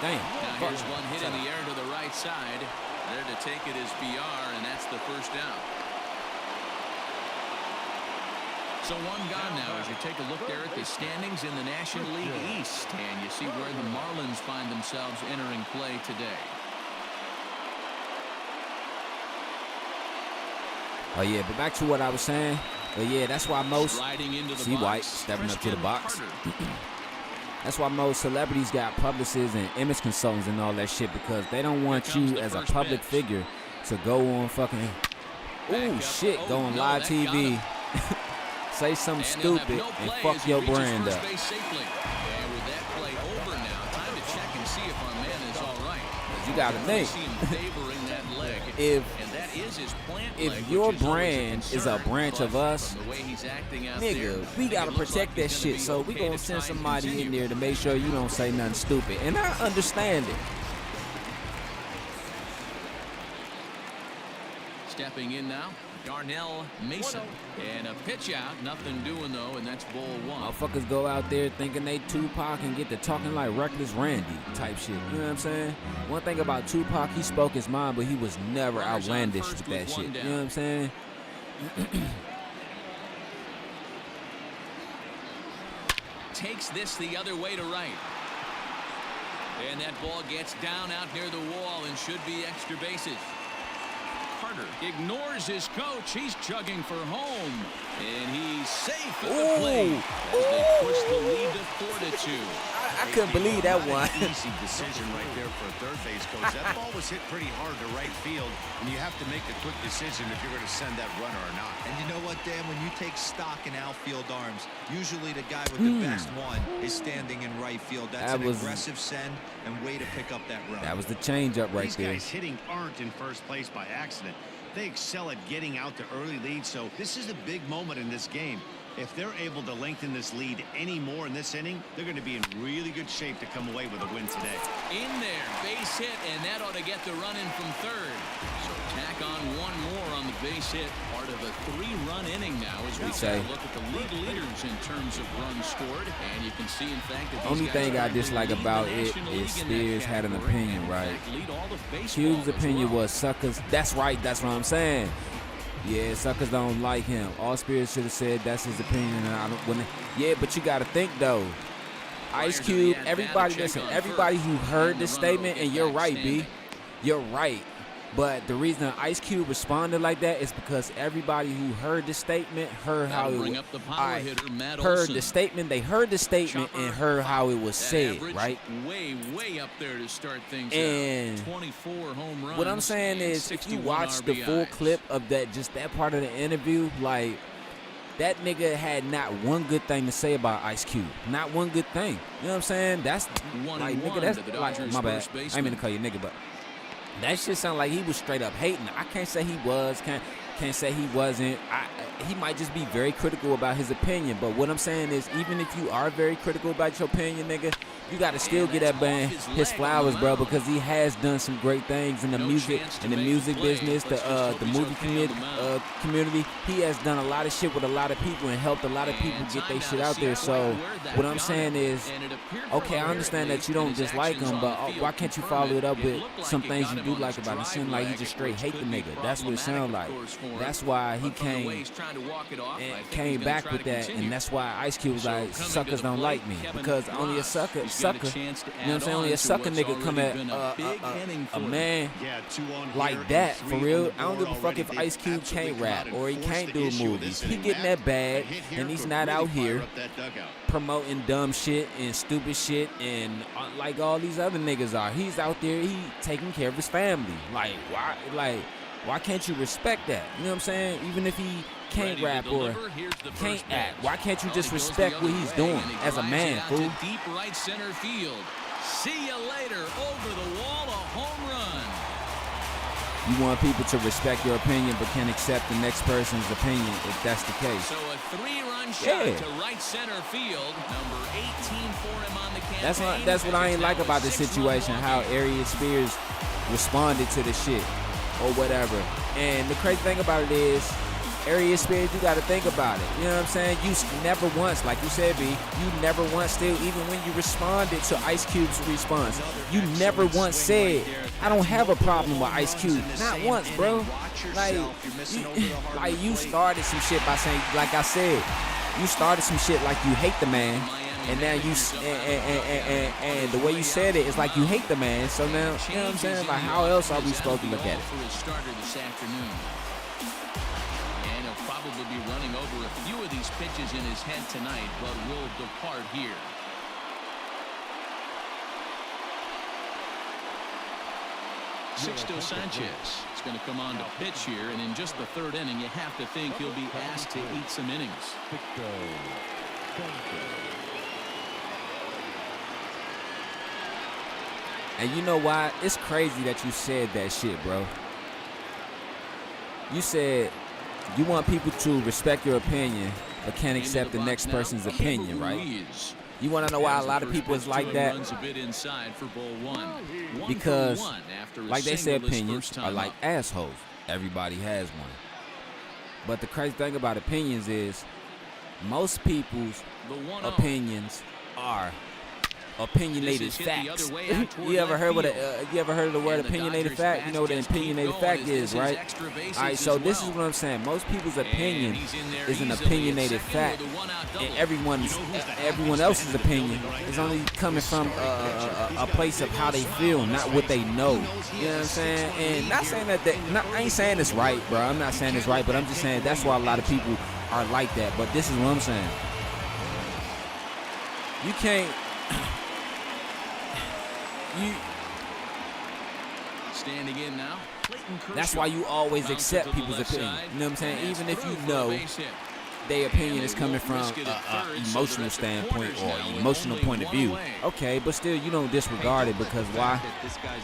S1: Damn.
S3: Now here's one hit in the air to the right side. There to take it is BR, and that's the first out. So 1 gone now as you take a look there at the standings in the National League East, and you see where the Marlins find themselves entering play today.
S1: Oh yeah, but back to what I was saying. But yeah, that's why most see
S3: box,
S1: White stepping up to the box.
S3: Carter.
S1: That's why most celebrities got publicists and image consultants and all that shit because they don't want you as a public figure to go on fucking shit, go on live TV, say something stupid and fuck your brand up.
S3: And with that play over now, time to check and see if our man is all right.
S1: You gotta think. If your brand is a branch of us, nigga, we gotta protect that shit. So we gonna send somebody in there to make sure you don't say nothing stupid. And I understand it.
S3: Stepping in now, Darnell Mason. And a pitch out, nothing doing though, and that's ball 1.
S1: Motherfuckers go out there thinking they Tupac and get to talking like Reckless Randy type shit. You know what I'm saying? One thing about Tupac, he spoke his mind, but he was never outlandish with that shit. You know what I'm saying?
S3: Takes this the other way to right. And that ball gets down out near the wall and should be extra bases. Carter ignores his coach. He's chugging for home. And he's safe at the plate as they push the lead to 4-2.
S1: I couldn't believe that one.
S4: Easy decision right there for a third base coach. That ball was hit pretty hard to right field, and you have to make a quick decision if you're going to send that runner or not.
S5: And you know what, Dan? When you take stock in outfield arms, usually the guy with the best one is standing in right field. That's an aggressive send and way to pick up that run.
S1: That was the changeup right there.
S4: These guys hitting aren't in first place by accident. They excel at getting out to early leads, so this is a big moment in this game. If they're able to lengthen this lead any more in this inning, they're going to be in really good shape to come away with a win today.
S3: In there, base hit, and that ought to get the run in from third. So tack on one more on the base hit. Part of a 3-run inning now as we take a look at the league leaders in terms of runs scored. And you can see, in fact, that
S1: only thing I dislike about it is Spears had an opinion, right? Hugh's opinion was suckers. That's right. That's what I'm saying. Yeah, suckers don't like him. All Spears should have said that's his opinion. And I don't. Yeah, but you got to think though. Ice Cube. Everybody, listen. Everybody who heard this statement, and you're right, B. You're right. But the reason Ice Cube responded like that is because everybody who heard the statement heard how it was. Heard the statement. They heard the statement and heard how it was said, right?
S3: Way up there to start things
S1: and
S3: out. 24 home runs.
S1: What I'm saying is, if you watch the full clip of that, just that part of the interview, like that nigga had not one good thing to say about Ice Cube. Not one good thing. You know what I'm saying? That's like nigga. That's like my bad. I ain't mean to call you nigga, but that shit sound like he was straight up hating. I can't say he was. Can't say he wasn't. He might just be very critical about his opinion. But what I'm saying is, even if you are very critical about your opinion, nigga, you got to still get that man his flowers, bro, because he has done some great things in the music business, the movie community. He has done a lot of shit with a lot of people and helped a lot of people get their shit out there. So what I'm saying is, okay, I understand that you don't dislike him, but why can't you follow it up with some things you do like about him? It seems like you just straight hate the nigga. That's what it sounds like. That's why he came back with that, and that's why Ice Cube was like, suckers don't like me, because only a sucker, you know what I'm saying? Only a sucker nigga come at a man like that, for real. I don't give a fuck if Ice Cube can't rap or he can't do movies. He getting that bag, and he's not out here promoting dumb shit and stupid shit and like all these other niggas are. He's out there, he taking care of his family. Why can't you respect that? You know what I'm saying? Even if he can't rap or can't act, why can't you just respect what he's doing as a man, fool?
S3: Deep right center field. See you later. Over the wall, a home run.
S1: You want people to respect your opinion but can't accept the next person's opinion if that's the case.
S3: So a 3-run shot to right center field. Number 18 for him on the campaign.
S1: That's what I ain't like about this situation, how Arias Spears responded to the shit or whatever. And the crazy thing about it is, Arias Spears, you got to think about it. You know what I'm saying? You never once, like you said, B, you never once still, even when you responded to Ice Cube's response, you never once said, I don't have a problem with Ice Cube. Not once, bro. Like you started some shit by saying, like I said, you started some shit like you hate the man. And now you, and the way you said it is like you hate the man. So now, you know what I'm saying? Like, how else are we supposed to look at it?
S3: For his starter this afternoon. And he'll probably be running over a few of these pitches in his head tonight, but will depart here. Sixto Sanchez is going to come on to pitch here, and in just the third inning, you have to think he'll be asked to eat some innings.
S1: And you know why? It's crazy that you said that shit, bro. You said you want people to respect your opinion but can't accept the next person's opinion, right? You want to know why a lot of people is like that? Because, like they say, opinions are like assholes. Everybody has one. But the crazy thing about opinions is most people's opinions are opinionated facts. You ever heard of the word opinionated fact? You know what an opinionated fact is, right? All right, so this is what I'm saying. Most people's opinion is an opinionated fact, and everyone else's opinion is only coming from a place of how they feel, not what they know. You know what I'm saying? And not saying that I ain't saying it's right, bro. I'm not saying it's right, but I'm just saying that's why a lot of people are like that. But this is what I'm saying. You can't.
S3: Standing in now.
S1: That's why you always accept people's opinion. You know what I'm saying? Even if you know their opinion is coming from an emotional standpoint or emotional point of view. Okay, but still you don't disregard it because why?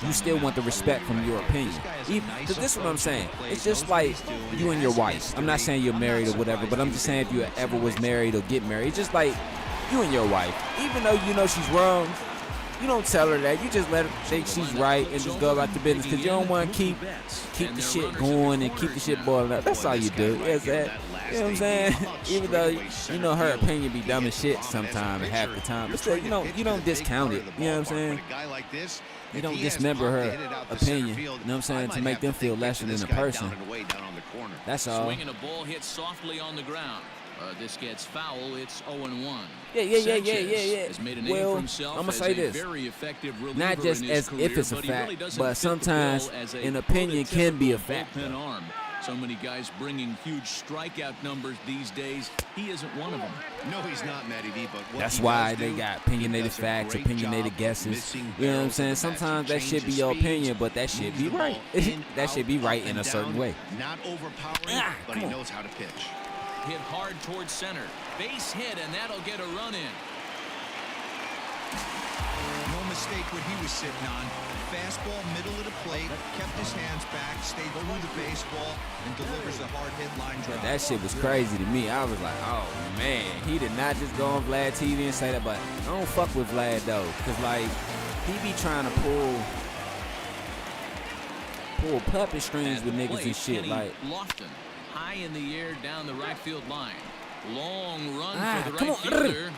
S1: You still want the respect from your opinion. Because this is what I'm saying. It's just like you and your wife. I'm not saying you're married or whatever, but I'm just saying if you ever was married or get married, it's just like you and your wife. Even though you know she's wrong, you don't tell her that. You just let her think she's right and just go about the business because you don't want to keep the shit going and keep the shit boiling up. That's all you do. Is that, you know what I'm saying? Even though you know her opinion be dumb as shit sometimes, half the time, but still you don't discount it. You know what I'm saying? You don't dismember her opinion. You know what I'm saying? To make them feel lesser than a person. That's all.
S3: Swinging a ball hit softly on the ground. This gets foul. It's 0-1.
S1: Yeah. Well, I'm going to say this. Not just as if it's a fact, but sometimes an opinion can be a fact.
S3: So many guys bringing huge strikeout numbers these days. He isn't one of them.
S4: No, he's not, Matty D. But
S1: that's why they got opinionated facts, opinionated guesses. You know what I'm saying? Sometimes that should be your opinion, but that should be right. That should be right in a certain way.
S4: Not overpowering, but he knows how to pitch.
S3: Hit hard towards center. Base hit, and that'll get a run in.
S5: No mistake what he was sitting on. Fastball, middle of the plate, kept his hands back, stayed through the baseball, and delivers a hard hit line drive.
S1: That shit was crazy to me. I was like, oh man, he did not just go on Vlad TV and say that, but I don't fuck with Vlad though, cause like he be trying to pull puppet strings with niggas and shit. Like
S3: Lofton, high in the air down the right field line. Long run for the
S1: come
S3: right
S1: on.
S3: fielder.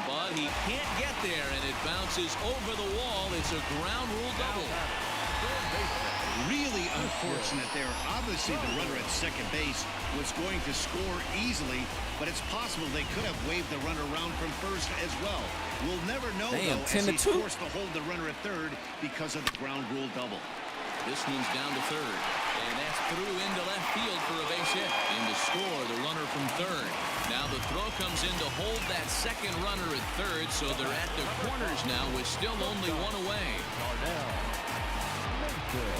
S3: But he can't get there, and it bounces over the wall. It's a ground rule double.
S4: Really unfortunate there. Obviously, the runner at second base was going to score easily, but it's possible they could have waved the runner around from first as well. We'll never know,
S1: Damn,
S4: though,
S1: 10
S4: as
S1: to
S4: he's
S1: 2.
S4: forced to hold the runner at third because of the ground rule double.
S3: This one's down to third, and that's through into left field for a base hit. And to score, the runner from third. Now the throw comes in to hold that second runner at third, so they're at the corners now with still only one away.
S7: Darnell Mason.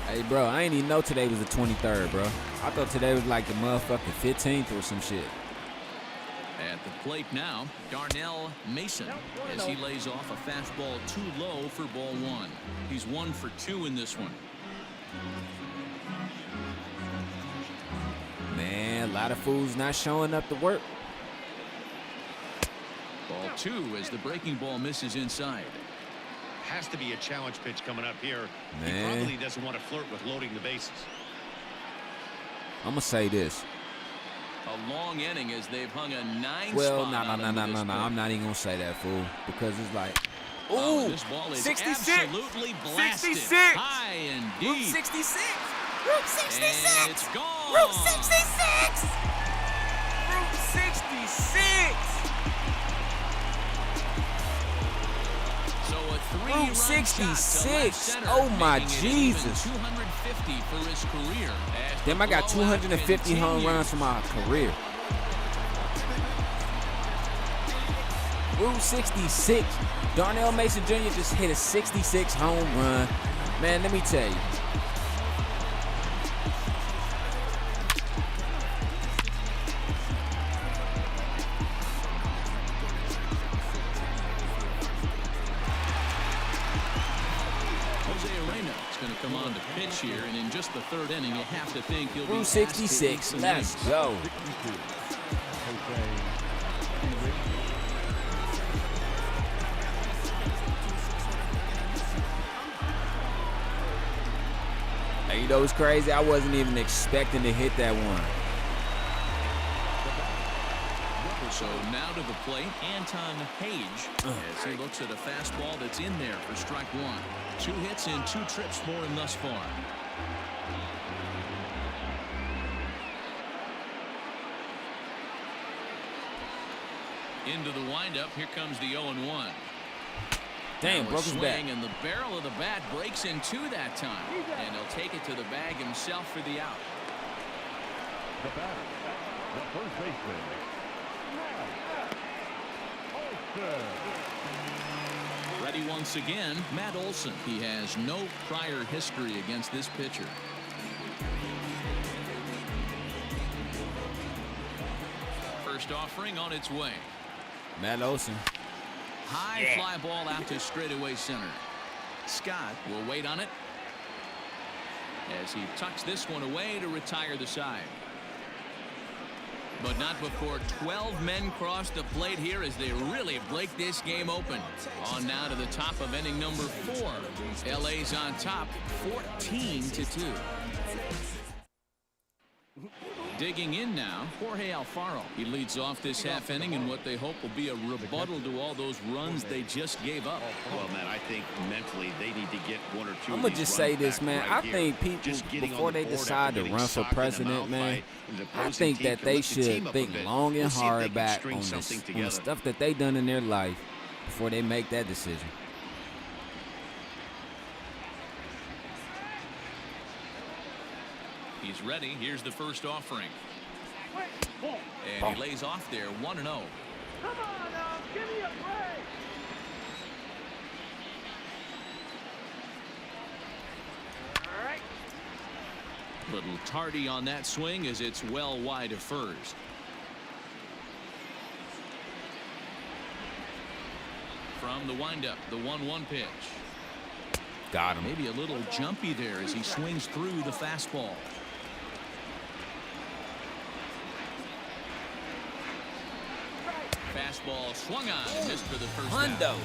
S1: Hey, bro, I ain't even know today was the 23rd, bro. I thought today was like the motherfucking 15th or some shit.
S3: At the plate now, Darnell Mason, as he lays off a fastball too low for ball one. He's 1 for 2 in this one.
S1: Man, a lot of fools not showing up to work.
S3: Ball 2 as the breaking ball misses inside.
S4: Has to be a challenge pitch coming up here.
S1: Man.
S4: He probably doesn't want to flirt with loading the bases.
S1: I'm going to say this.
S3: A long inning as they've hung a 9
S1: Well,
S3: spot on him to this point.
S1: I'm not even going to say that, fool. Because it's like,
S3: Oh,
S1: ooh,
S3: this ball is
S1: 66.
S3: absolutely blasted.
S1: 66.
S3: High and deep.
S1: Route 66. Route 66.
S3: And it's gone.
S1: Route 66. Route 66.
S3: So a 3-run
S1: Route
S3: shot
S1: 66.
S3: to left center,
S1: Oh, my
S3: making it even
S1: Jesus.
S3: 250 for his career. As
S1: Damn,
S3: the
S1: I got
S3: blowout
S1: 250 home
S3: continues.
S1: runs for my career. Route 66. Darnell Mason Jr. just hit a 66 home run. Man, let me tell you.
S3: Jose Arena is going to come on to pitch here, and in just the third inning, you have to think he'll be
S1: Route
S3: asked to eat
S1: 66.
S3: some
S1: Let's
S3: innings.
S1: go. Hey, you know what's crazy? I wasn't even expecting to hit that one.
S3: So now to the plate, Anton Page, as he looks at a fastball that's in there for strike one. 2 hits and 2 trips for him thus far. Into the windup, here comes the 0-1.
S1: Damn,
S3: Now a
S1: broke his back.
S3: swing, and the barrel of the bat breaks in 2 that time. And he'll take it to the bag himself for the out.
S7: The batter, the first baseman,
S3: Ready once again, Matt Olson. He has no prior history against this pitcher. First offering on its way.
S1: Matt Olson.
S3: High fly ball out to straightaway center. Scott will wait on it as he tucks this one away to retire the side. But not before 12 men cross the plate here as they really break this game open. On now to the top of inning number 4. LA's on top 14-2. Digging in now, Jorge Alfaro. He leads off this half inning in what they hope will be a rebuttal to all those runs they just gave up.
S4: Well, man, I think mentally they need to get one or two.
S1: I'm going to just say this, man. I think people, before they decide to run for president, man, I think that they should think long and hard back on the stuff that they done in their life before they make that decision.
S3: He's ready. Here's the first offering. And he lays off there 1-0.
S9: Come on now, give me a break. All right.
S3: Little tardy on that swing as it's well wide of first. From the windup, the 1-1 pitch.
S1: Got him.
S3: Maybe a little jumpy there as he swings through the fastball. Fastball swung on and missed for the first down.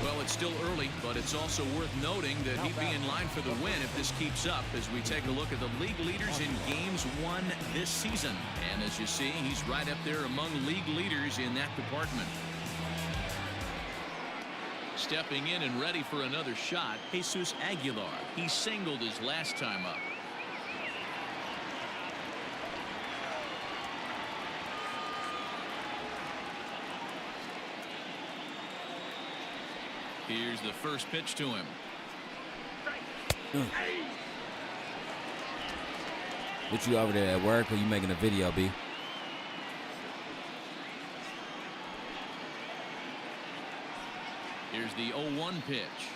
S3: Well, it's still early, but it's also worth noting that he'd be in line for the win if this keeps up as we take a look at the league leaders in games won this season. And as you see, he's right up there among league leaders in that department. Stepping in and ready for another shot, Jesus Aguilar. He singled his last time up. Here's the first pitch to him.
S1: What you over there at work or you making a video, B?
S3: Here's the 0-1 pitch.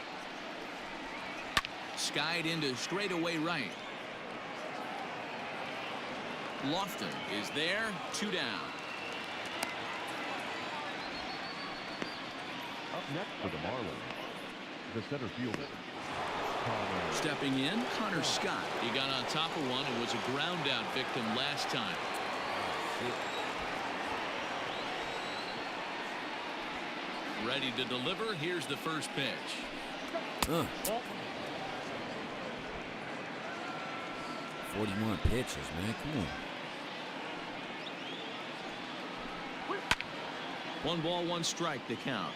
S3: Skied into straightaway right. Lofton is there, 2 down.
S7: Up next for the Marlins, the center fielder.
S3: Stepping in, Connor Scott. He got on top of one and was a ground out victim last time. Ready to deliver. Here's the first pitch.
S1: 41 pitches, man. Come on.
S3: 1 ball, 1 strike to count.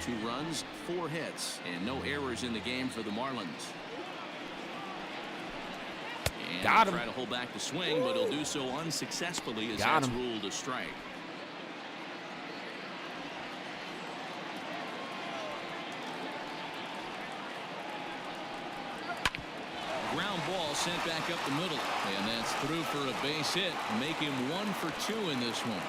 S3: 2 runs, 4 hits, and no errors in the game for the Marlins. And
S1: Got him.
S3: Try to hold back the swing, but he'll do so unsuccessfully as
S1: Got
S3: that's
S1: him.
S3: ruled a strike. Ground ball sent back up the middle, and that's through for a base hit. Make him 1 for 2 in this one.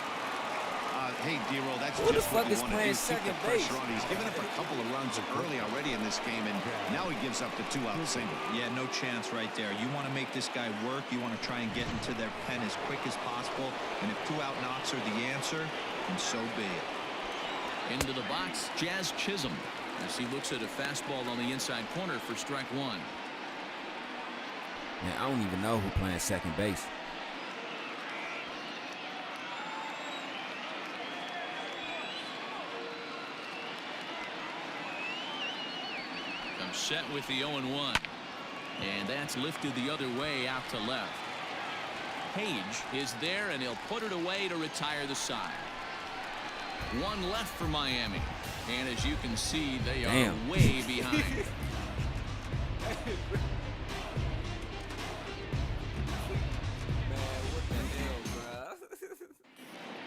S4: Hey, D-Roll, that's
S1: Who the
S4: just what
S1: fuck
S4: you
S1: is
S4: want to
S1: playing
S4: do. Keep
S1: second
S4: the pressure
S1: base?
S4: on. He's given up a couple of runs early already in this game, and now he gives up the 2-out single.
S5: Yeah, no chance right there. You want to make this guy work. You want to try and get into their pen as quick as possible. And if 2-out knocks are the answer, then so be it.
S3: Into the box, Jazz Chisholm, as he looks at a fastball on the inside corner for strike 1.
S1: Man, I don't even know who playing second base.
S3: I'm set with the 0-1. And that's lifted the other way out to left. Page is there, and he'll put it away to retire the side. 1 left for Miami. And as you can see, they are way behind.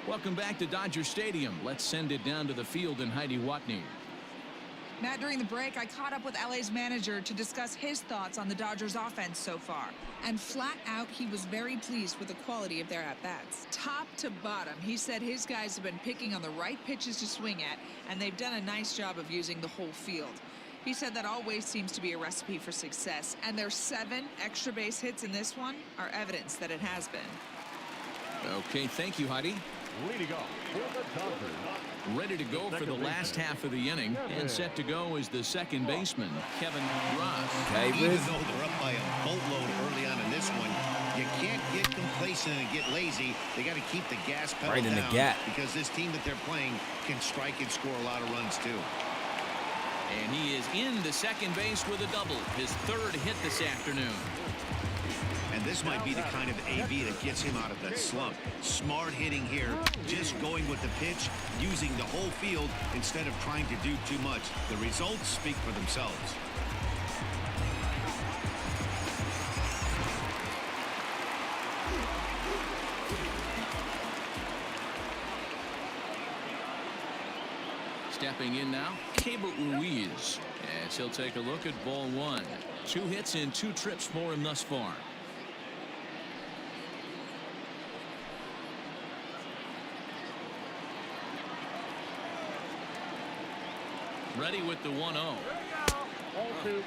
S3: Welcome back to Dodger Stadium. Let's send it down to the field in Heidi Watney.
S8: Matt, during the break, I caught up with LA's manager to discuss his thoughts on the Dodgers offense so far. And flat out, he was very pleased with the quality of their at-bats. Top to bottom, he said his guys have been picking on the right pitches to swing at, and they've done a nice job of using the whole field. He said that always seems to be a recipe for success, and their 7 extra base hits in this one are evidence that it has been.
S3: Okay, thank you, Heidi.
S7: Leading off for the Dodgers.
S3: Ready to go for the last half of the inning, and set to go is the second baseman, Kevin Ross.
S4: Even though they're up by a boatload early on in this one, you can't get complacent and get lazy. They got to keep the gas pedal
S1: right in
S4: down,
S1: the gap,
S4: because this team that they're playing can strike and score a lot of runs too.
S3: And he is into second base with a double, his 3rd hit this afternoon.
S4: And this might be the kind of AB that gets him out of that slump. Smart hitting here, just going with the pitch, using the whole field instead of trying to do too much. The results speak for themselves.
S3: Stepping in now, Cable Ruiz, as he'll take a look at ball 1. 2 hits and 2 trips for him thus far. Ready with the 1-0.
S9: Ball 2.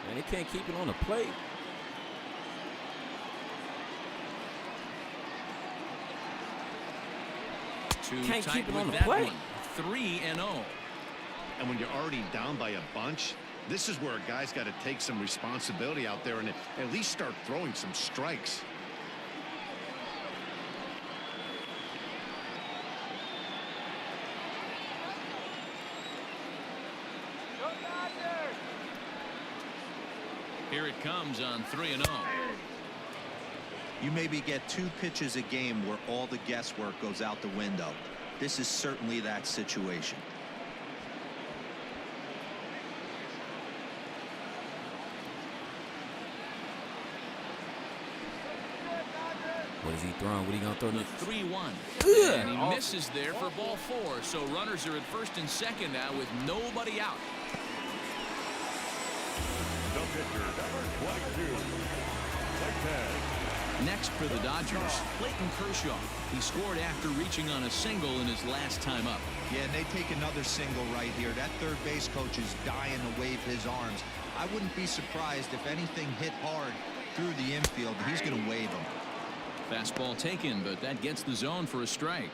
S1: And they can't keep it on the plate.
S3: Can't
S1: keep it
S3: with
S1: on the
S3: that
S1: plate.
S3: one. 3-0.
S4: And when you're already down by a bunch, this is where a guy's got to take some responsibility out there and at least start throwing some strikes.
S3: Here it comes on 3-0.
S5: You maybe get 2 pitches a game where all the guesswork goes out the window. This is certainly that situation.
S1: What is he throwing? What are you going to throw?
S3: The 3-1. And he misses there for ball 4. So runners are at first and second now with nobody out.
S7: The pitcher, number 22.
S3: Next for the Dodgers, Clayton Kershaw. He scored after reaching on a single in his last time up.
S5: Yeah, and they take another single right here. That third base coach is dying to wave his arms. I wouldn't be surprised if anything hit hard through the infield. He's going to wave them.
S3: Fastball taken, but that gets the zone for a strike.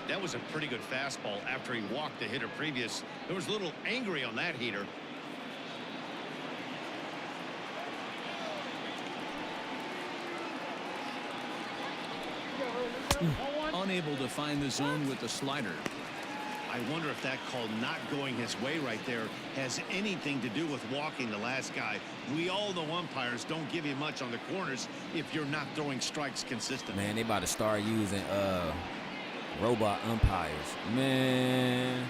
S4: That was a pretty good fastball after he walked the hitter previous. There was a little angry on that heater.
S3: Unable to find the zone with the slider.
S4: I wonder if that call not going his way right there has anything to do with walking the last guy. We all know umpires don't give you much on the corners if you're not throwing strikes consistently.
S1: Man, they about to start using robot umpires. Man,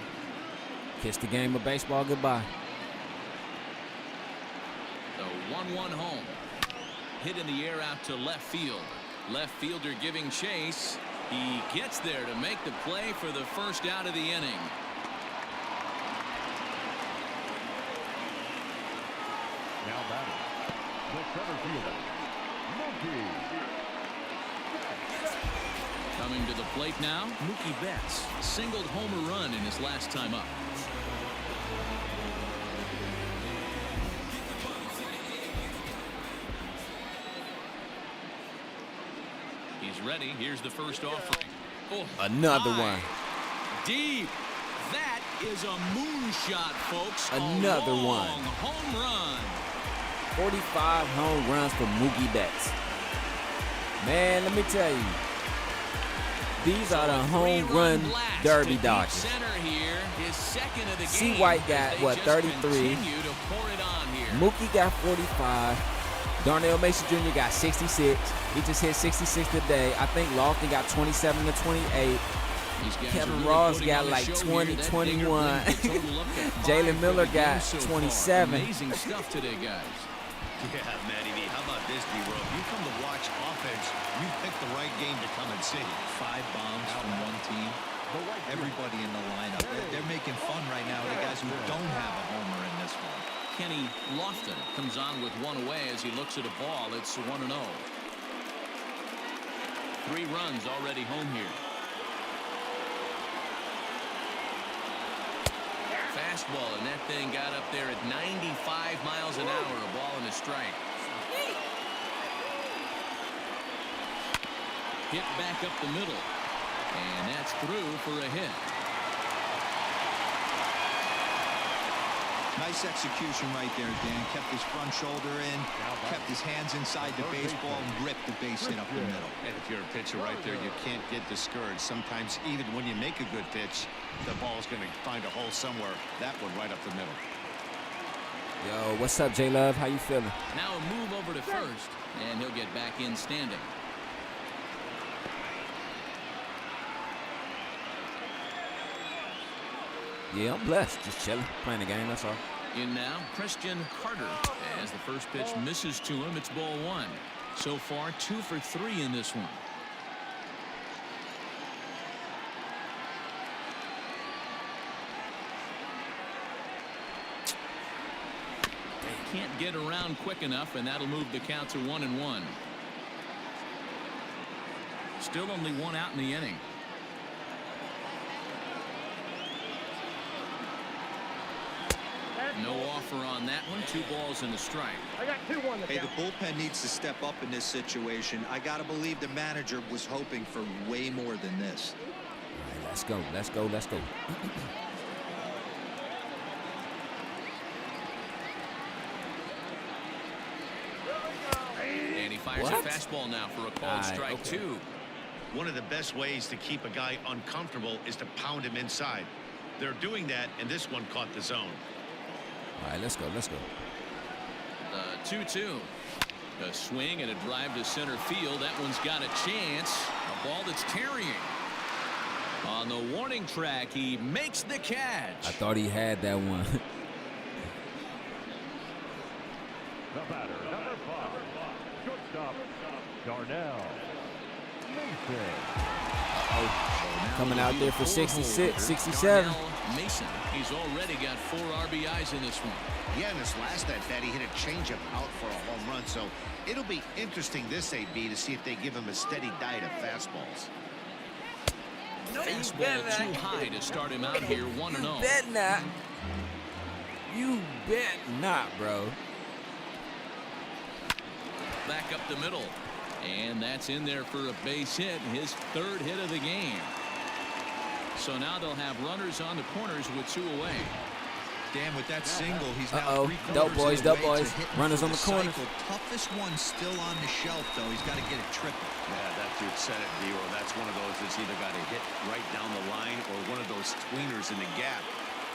S1: kiss the game of baseball goodbye.
S3: The 1-1 home. Hit in the air out to left field. Left fielder giving chase. He gets there to make the play for the first out of the inning.
S7: Now batting, the center fielder, Mookie.
S3: Coming to the plate now, Mookie Betts singled home a run in his last time up. He's ready. Here's the first offering. Oh,
S1: Another
S3: high.
S1: one.
S3: Deep. That is a moonshot, folks.
S1: Another
S3: a long
S1: one.
S3: Home run.
S1: 45 home runs for Mookie Betts. Man, let me tell you, these are the home run derby Dodgers.
S3: Center here, his second of the
S1: C.
S3: game,
S1: White got,
S3: as they
S1: what,
S3: just
S1: 33.
S3: continue to pour it on here.
S1: Mookie got 45. Darnell Mason Jr. got 66. He just hit 66 today. I think Lofton got 27 to 28. Kevin
S3: really
S1: Ross
S3: putting
S1: got
S3: on a
S1: like
S3: show
S1: 20,
S3: here. That
S1: 21.
S3: digger brings the total up to 5
S1: Jalen
S3: for
S1: Miller
S3: the
S1: got
S3: game so far.
S1: 27.
S3: Amazing stuff today, guys.
S4: Yeah, Matty V. How about this, D-Row? If you come to watch offense, you pick the right game to come and see.
S5: 5 bombs from one team. Everybody in the lineup. They're making fun right now of the guys who don't have a homer in this one.
S3: Kenny Lofton comes on with one away as he looks at a ball. It's 1-0. 3 runs already home here. Fastball, and that thing got up there at 95 miles an hour. A ball and a strike. Hit back up the middle. And that's through for a hit.
S5: Nice execution right there, Dan. Kept his front shoulder in, kept his hands inside the baseball, and ripped the base hit up the middle.
S4: And if you're a pitcher right there, you can't get discouraged. Sometimes even when you make a good pitch, the ball's going to find a hole somewhere. That one right up the middle.
S1: Yo, what's up, J-Love? How you feeling?
S3: Now a move over to first, and he'll get back in standing.
S1: Yeah, I'm blessed. Just chilling, playing the game, that's all.
S3: In now, Christian Carter. As the first pitch misses to him, it's ball 1. So far, 2 for 3 in this one. Can't get around quick enough, and that'll move the count to 1-1. Still only 1 out in the inning. No offer on that one. 2 balls and a strike.
S9: I got 2-1.
S5: Hey, the bullpen needs to step up in this situation. I got to believe the manager was hoping for way more than this.
S1: All right, let's go. Let's go. Let's go.
S3: And he fires a fastball now for a called strike 2.
S4: One of the best ways to keep a guy uncomfortable is to pound him inside. They're doing that, and this one caught the zone.
S1: All right, let's go. Let's go.
S3: 2-2. A swing and a drive to center field. That one's got a chance. A ball that's carrying. On the warning track, he makes the catch.
S1: I thought he had that one.
S7: The batter, number 5, shortstop, Darnell Mason.
S1: Coming out there for 66, 67.
S3: Darnell Mason. He's already got 4 RBIs in this one.
S4: Yeah, in this last at-bat, he hit a changeup out for a home run. So it'll be interesting this AB to see if they give him a steady diet of fastballs.
S3: Fastball too high to start him out here 1-0.
S1: You bet not. You bet not, bro.
S3: Back up the middle. And that's in there for a base hit. His 3rd hit of the game. So now they'll have runners on the corners with 2 away.
S5: Dan, with that single, he's now 3
S1: Dope boys,
S5: quarters of the way
S1: boys.
S5: to hitting
S1: Runners
S5: for
S1: on the
S5: the
S1: corner.
S5: cycle. Toughest one still on the shelf, though. He's got to get it triple.
S4: Yeah, that dude said it, D-Row. That's one of those that's either got to hit right down the line or one of those tweeners in the gap.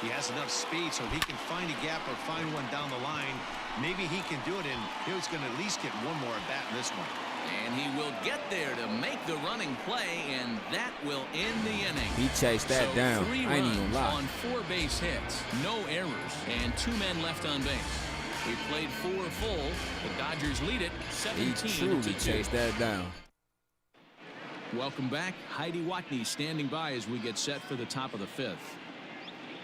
S4: He has enough speed so he can find a gap or find one down the line. Maybe he can do it, and he's going to at least get one more at-bat in this one.
S3: And he will get there to make the running play, and that will end the inning.
S1: He chased that down.
S3: 3
S1: I ain't
S3: runs
S1: even lie.
S3: on 4 base hits, no errors, and 2 men left on base. We played 4 full. The Dodgers lead it 17-2.
S1: He truly chased that down.
S3: Welcome back. Heidi Watney standing by as we get set for the top of the 5th.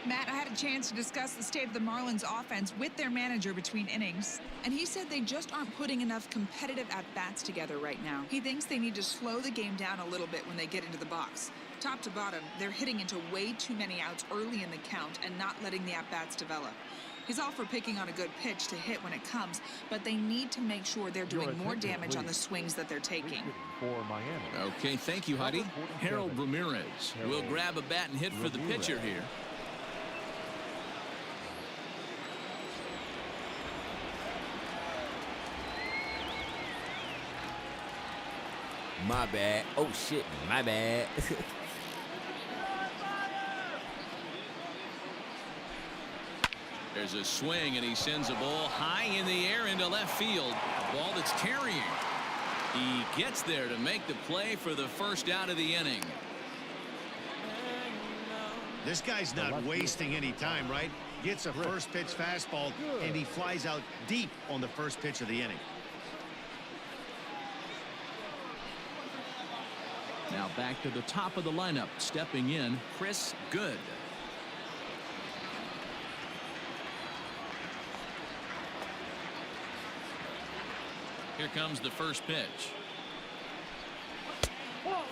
S8: Matt, I had a chance to discuss the state of the Marlins offense with their manager between innings, and he said they just aren't putting enough competitive at-bats together right now. He thinks they need to slow the game down a little bit when they get into the box. Top to bottom, they're hitting into way too many outs early in the count and not letting the at-bats develop. He's all for picking on a good pitch to hit when it comes, but they need to make sure they're doing more damage on the swings that they're taking.
S7: For Miami.
S3: Okay, thank you, Heidi. Harold Ramirez will grab a bat and hit for the pitcher here.
S1: My bad. Oh, shit. My bad.
S3: There's a swing, and he sends a ball high in the air into left field. A ball that's carrying. He gets there to make the play for the first out of the inning.
S4: This guy's not wasting any time, right? Gets a first pitch fastball, and he flies out deep on the first pitch of the inning.
S3: Now back to the top of the lineup. Stepping in, Chris Good. Here comes the first pitch.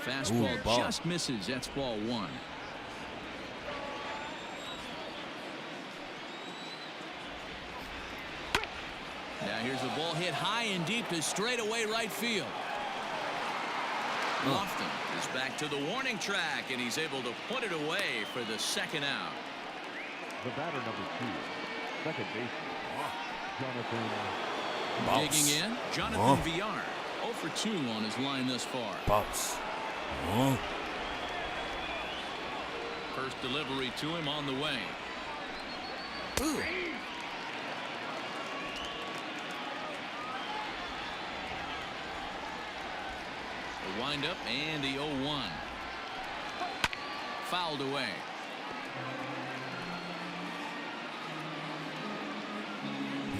S3: Fastball just misses. That's ball one. Now here's a ball hit high and deep to straightaway right field. Lofton is back to the warning track, and he's able to put it away for the second out.
S7: The batter number 2, second baseman, Jonathan.
S3: Digging in, Jonathan Villar. 0 for 2 on his line thus far. First delivery to him on the way. The windup and the 0-1. Fouled away.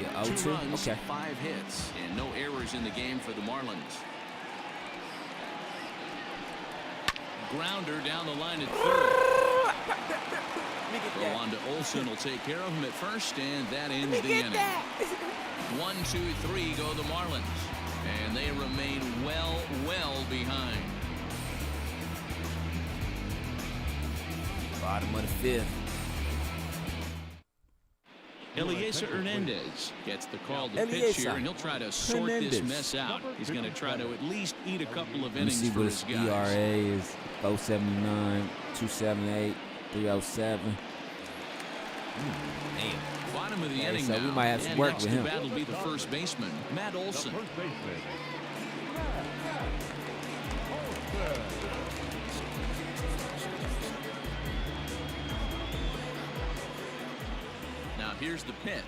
S1: Yeah,
S3: 2 runs,
S1: okay.
S3: 5 hits, and no errors in the game for the Marlins. Grounder down the line at third. Rwanda Olsen will take care of him at first, and that ends the inning. 1, 2, 3 go the Marlins, and they remain well behind.
S1: Bottom of the 5th.
S3: Eliezer Hernandez gets the call to pitch here, and he'll try to sort this mess out. He's going to try to at least eat a couple of innings for his guys.
S1: ERA is 4.79, 2.78, 3.07. Damn.
S3: Bottom of the inning
S1: so
S3: now.
S1: We might have to work with him.
S3: That'll be the first baseman, Matt Olson. Now here's the pitch.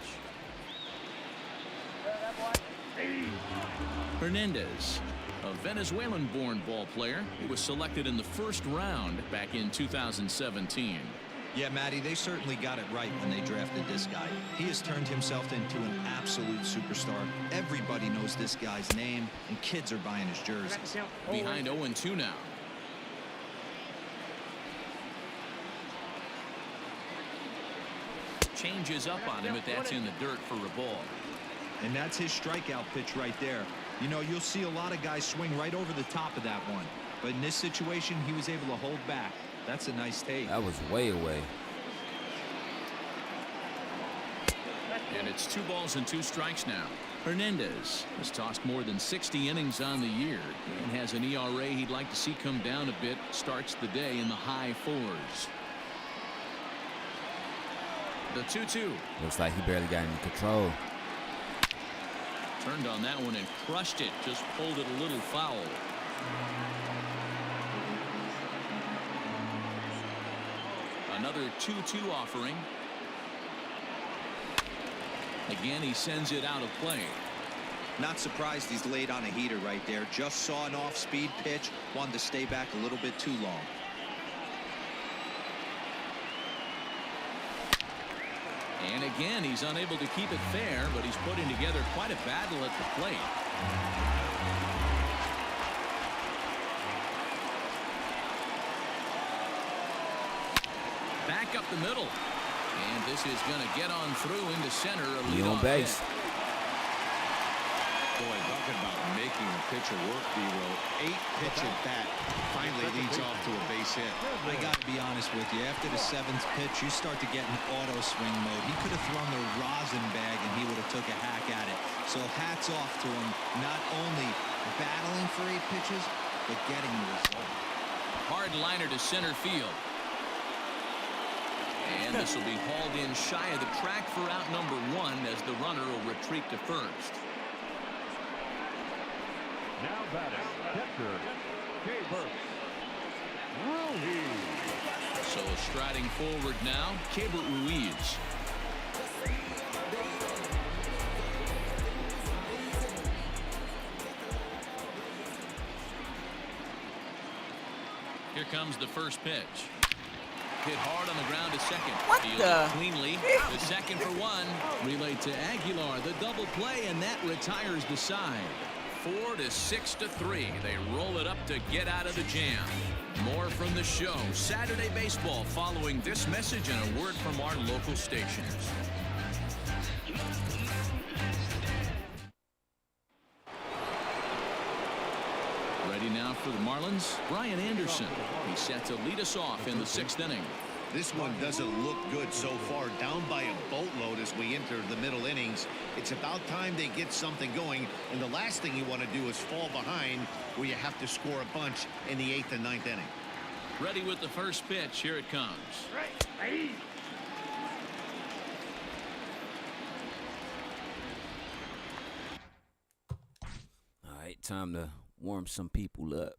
S3: Hernandez, a Venezuelan-born ball player who was selected in the first round back in 2017.
S5: Yeah, Matty, they certainly got it right when they drafted this guy. He has turned himself into an absolute superstar. Everybody knows this guy's name, and kids are buying his jerseys.
S3: Behind 0-2 now. Changes up on him if that's in the dirt for a ball.
S5: And that's his strikeout pitch right there. You know, you'll see a lot of guys swing right over the top of that one. But in this situation, he was able to hold back. That's a nice take.
S1: That was way away.
S3: And it's 2 balls and 2 strikes now. Hernandez has tossed more than 60 innings on the year and has an ERA he'd like to see come down a bit. Starts the day in the high 4s. The 2-2.
S1: Looks like he barely got any control.
S3: Turned on that one and crushed it. Just pulled it a little foul. Another 2-2 offering. Again, he sends it out of play.
S5: Not surprised he's laid on a heater right there. Just saw an off-speed pitch. Wanted to stay back a little bit too long.
S3: And again, he's unable to keep it fair, but he's putting together quite a battle at the plate. Back up the middle. And this is going to get on through into center. A lead
S1: on base.
S4: Boy, talking about making a pitcher work, B-Row. 8-pitch at bat finally leads off to a base hit.
S5: I got to be honest with you. After the 7th pitch, you start to get in auto swing mode. He could have thrown the rosin bag, and he would have took a hack at it. So hats off to him, not only battling for 8 pitches, but getting the result.
S3: Hard liner to center field. And this will be hauled in shy of the track for out number 1 as the runner will retreat to first.
S7: Now batting, catcher, Ruiz.
S3: So striding forward now, Keibert Ruiz. Here comes the first pitch. Hit hard on the ground to second.
S1: What
S3: Fields
S1: the?
S3: cleanly. The second for one. Relayed to Aguilar. The double play, and that retires the side. 4 to 6 to 3. They roll it up to get out of the jam. More from the show. Saturday baseball following this message and a word from our local stations. Ready now for the Marlins, Brian Anderson. He's set to lead us off in the 6th inning.
S4: This one doesn't look good so far, down by a boatload as we enter the middle innings. It's about time they get something going, and the last thing you want to do is fall behind where you have to score a bunch in the 8th and 9th inning.
S3: Ready with the first pitch. Here it comes.
S1: All right, time to warm some people up.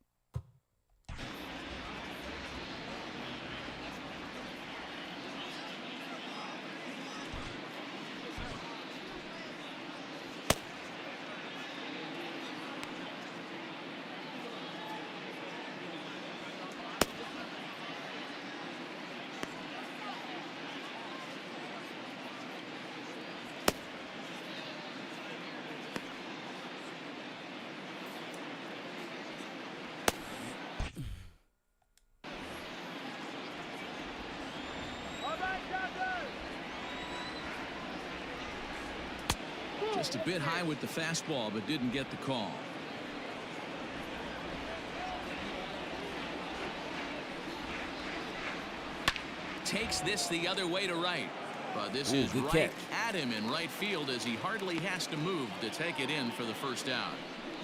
S3: Just a bit high with the fastball, but didn't get the call. Takes this the other way to right. But this is
S1: good
S3: right
S1: catch.
S3: at him in right field as he hardly has to move to take it in for the first out.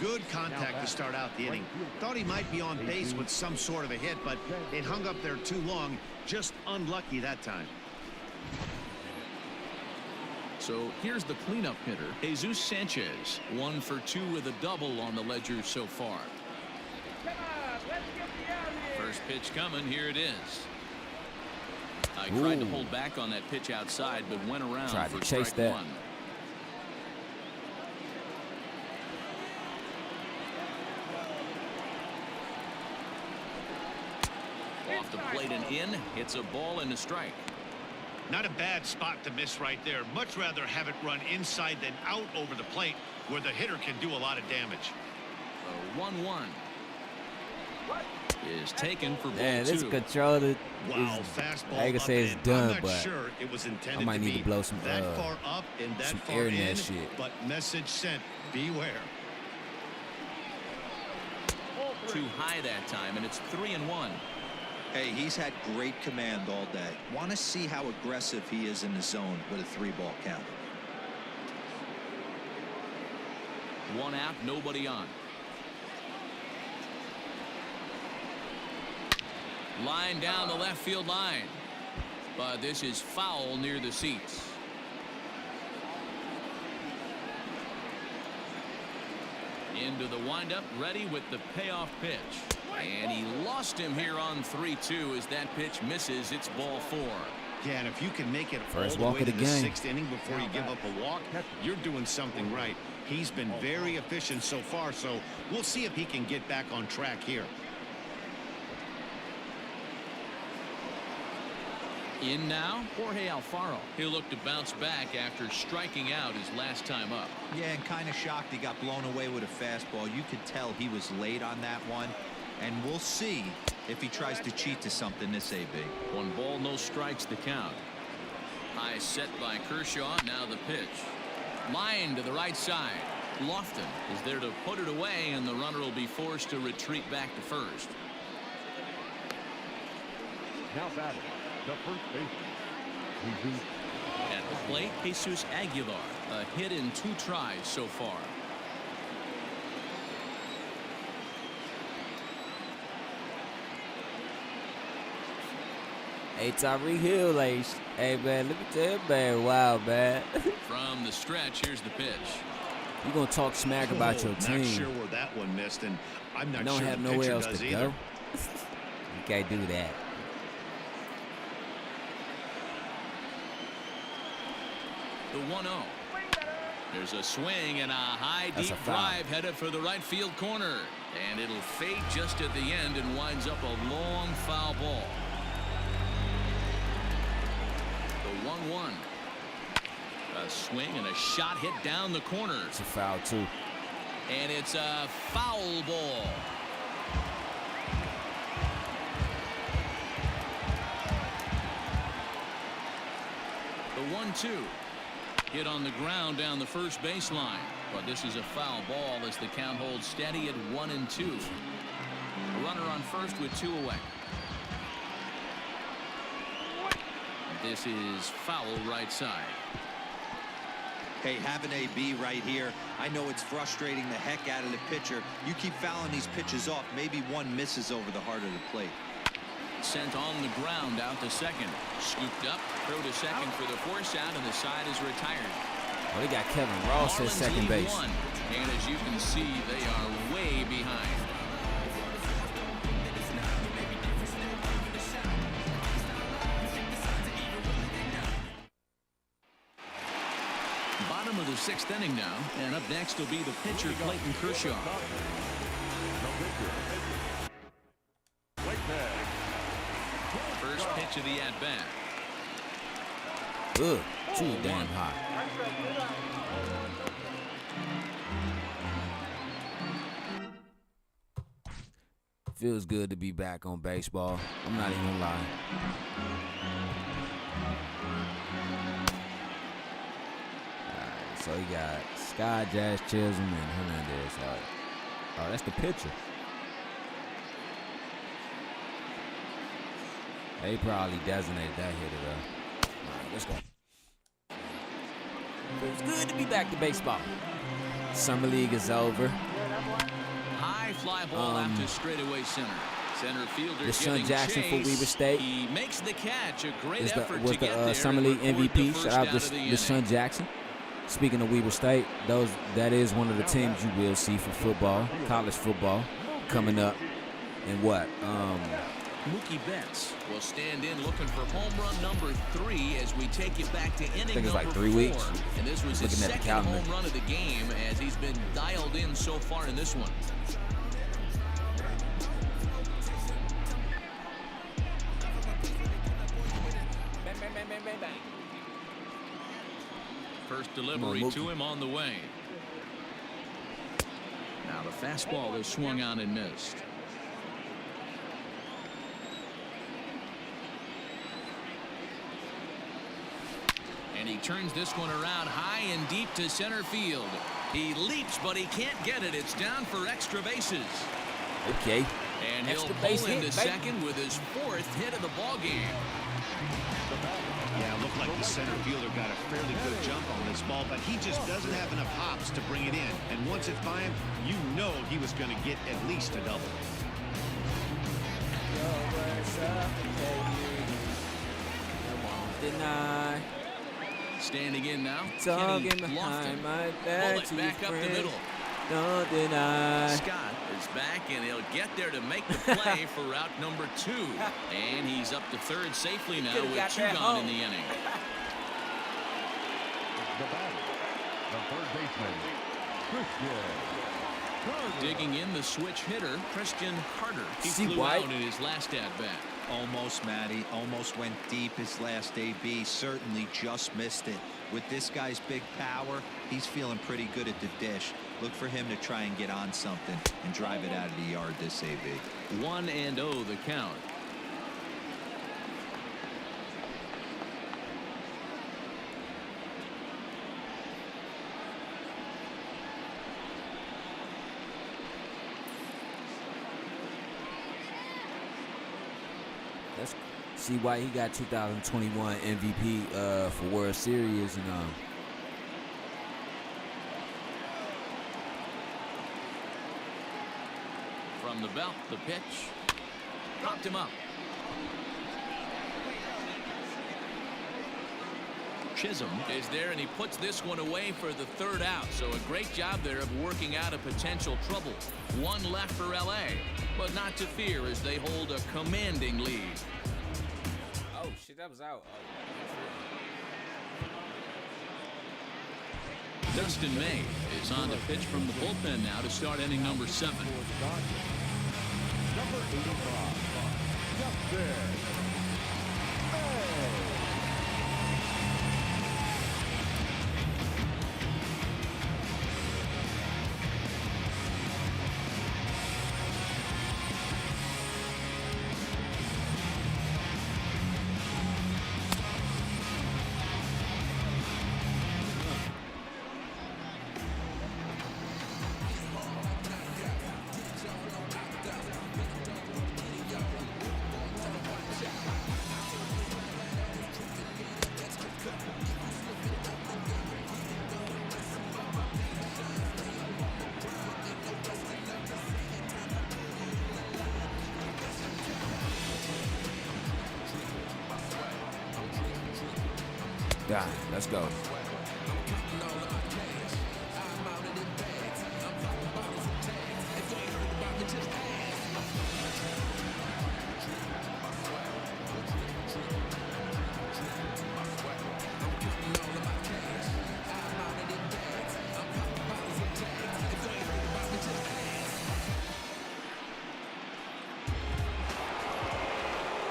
S4: Good contact to start out the inning. Thought he might be on base with some sort of a hit, but it hung up there too long. Just unlucky that time.
S3: So here's the cleanup hitter, Jesus Sanchez. 1 for 2 with a double on the ledger so far. First pitch coming. Here it is. I tried to hold back on that pitch outside, but went around
S1: Tried
S3: for
S1: to chase
S3: strike
S1: that.
S3: 1. Off the plate and in. Hits a ball and a strike.
S4: Not a bad spot to miss right there. Much rather have it run inside than out over the plate where the hitter can do a lot of damage.
S3: A 1-1 is taken for ball 2.
S1: Man, this controller
S4: Wow, fastball.
S1: I can say it's done,
S4: I'm not
S1: but
S4: sure it was intended
S1: I might
S4: to
S1: need
S4: be
S1: to blow some
S4: that far up and that
S1: some
S4: far
S1: air
S4: in.
S1: in that shit.
S4: But message sent. Beware.
S3: Too high that time, and it's 3-1.
S5: Hey, he's had great command all day. Want to see how aggressive he is in the zone with a 3-ball count.
S3: 1 out, nobody on. Line down the left field line. But this is foul near the seats. Into the windup, ready with the payoff pitch. And he lost him here on 3-2 as that pitch misses. It's ball 4.
S4: Yeah, and if you can make it
S1: First
S4: all
S1: walk
S4: the way
S1: of
S4: to
S1: the
S4: the
S1: game.
S4: 6th inning before you give up a walk, you're doing something right. He's been very efficient so far, so we'll see if he can get back on track here.
S3: In now, Jorge Alfaro. He'll look to bounce back after striking out his last time up.
S5: Yeah, and kind of shocked he got blown away with a fastball. You could tell he was late on that one. And we'll see if he tries to cheat to something this AB.
S3: 1 ball, no strikes the count. High set by Kershaw. Now the pitch. Line to the right side. Lofton is there to put it away, and the runner will be forced to retreat back to first.
S7: Now batting, the first baseman, Jesus.
S3: At the plate, Jesus Aguilar. A hit in 2 tries so far.
S1: Hey, Tyreek Hill, like, hey, man, let me tell you, man, wow, man.
S3: From the stretch, here's the pitch.
S1: You're going to talk smack about your team.
S4: Not sure where that one missed, and I'm not
S1: You don't
S4: sure
S1: have
S4: the
S1: nowhere
S4: pitcher
S1: else
S4: does
S1: to
S4: either.
S1: go. You can't do that.
S3: The 1-0. There's a swing and a high,
S1: That's
S3: deep
S1: a foul.
S3: drive headed for the right field corner. And it'll fade just at the end and winds up a long foul ball. 1. A swing and a shot hit down the corner.
S1: It's a foul, too.
S3: And it's a foul ball. The 1-2. Hit on the ground down the first baseline. But this is a foul ball as the count holds steady at 1-2. A runner on first with 2 away. This is foul right side.
S5: Hey, have an AB right here. I know it's frustrating the heck out of the pitcher. You keep fouling these pitches off. Maybe one misses over the heart of the plate.
S3: Sent on the ground out to second. Scooped up, throw to second for the force out, and the side is retired.
S1: Oh, they got Kevin Ross at second base.
S3: And as you can see, they are way behind. Bottom of the 6th inning now, and up next will be the pitcher, Clayton Kershaw. First pitch of the at-bat.
S1: Ugh, too damn hot. Feels good to be back on baseball. I'm not even gonna lie. Alright, so he got Sky, Jazz, Chisholm, and Hernandez. Alright. Oh, that's the pitcher. They probably designated that hitter though. Alright, let's go. Feels good to be back to baseball. Summer League is over.
S3: High fly ball out to straightaway center. Center fielder
S1: Deshaun Jackson for Weber State.
S3: He makes the catch. A great
S1: was
S3: effort
S1: the
S3: to get there.
S1: Summer League MVP. Shout out to Deshaun Jackson. Speaking of Weber State, that is one of the teams you will see for football, college football, coming up in what?
S3: Mookie Betts will stand in looking for home run number 3 as we take it back to inning
S1: I think it's like
S3: number
S1: 3
S3: 4.
S1: weeks.
S3: And this was his
S1: Looking at the
S3: second
S1: calendar.
S3: home run of the game as he's been dialed in so far in this one.
S1: Bang, bang, bang, bang, bang, bang.
S3: First delivery to him on the way. Now the fastball is swung on and missed. And he turns this one around high and deep to center field. He leaps, but he can't get it. It's down for extra bases.
S1: Okay.
S3: And he'll
S1: Extra
S3: pull
S1: base
S3: into
S1: hit,
S3: second with his 4th hit of the ball game.
S4: Yeah, it looked like the center fielder got a fairly good jump on this ball, but he just doesn't have enough hops to bring it in. And once it's by him, you know he was going to get at least a double.
S1: Deny.
S3: Standing in now,
S1: Talking
S3: Kenny
S1: behind
S3: Lofton.
S1: my back
S3: Bullet
S1: to
S3: back
S1: your
S3: up the
S1: friend.
S3: middle.
S1: Don't deny.
S3: Scott is back, and he'll get there to make the play for route number 2. And he's up to third safely now
S1: Could've
S3: with
S1: got
S3: 2
S1: that
S3: gone
S1: home.
S3: in the inning.
S7: The batter, the third baseman, Christian Carter.
S3: Digging in the switch hitter, Christian Carter. He
S1: See
S3: flew
S1: White?
S3: out in his last at-bat.
S5: Almost, Matty. Almost went deep his last AB. Certainly just missed it. With this guy's big power, he's feeling pretty good at the dish. Look for him to try and get on something and drive it out of the yard this AB.
S3: 1-0 the count.
S1: Let's see why he got 2021 MVP for World Series and
S3: From the belt, the pitch. Knocked him up. Chisholm is there, and he puts this one away for the 3rd out. So a great job there of working out a potential trouble. 1 left for LA, but not to fear as they hold a commanding lead.
S1: oh shit, that was out.
S3: Dustin May is on the pitch from the bullpen now to start inning number 7.
S7: Number 85, Dustin May.
S1: Let's go.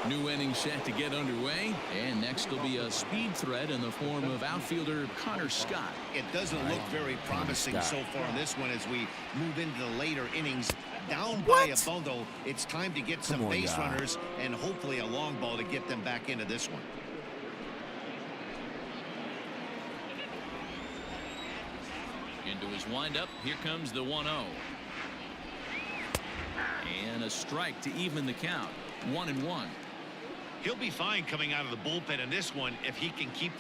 S3: New inning set to get underway, and next will be a speed threat in the form of outfielder Connor Scott.
S4: It doesn't look very promising so far in this one as we move into the later innings. Down by a bundle, it's time to get some base runners and hopefully a long ball to get them back into this one.
S3: Into his windup, here comes the 1-0. And a strike to even the count. 1-1.
S4: He'll be fine coming out of the bullpen in this one if he can keep the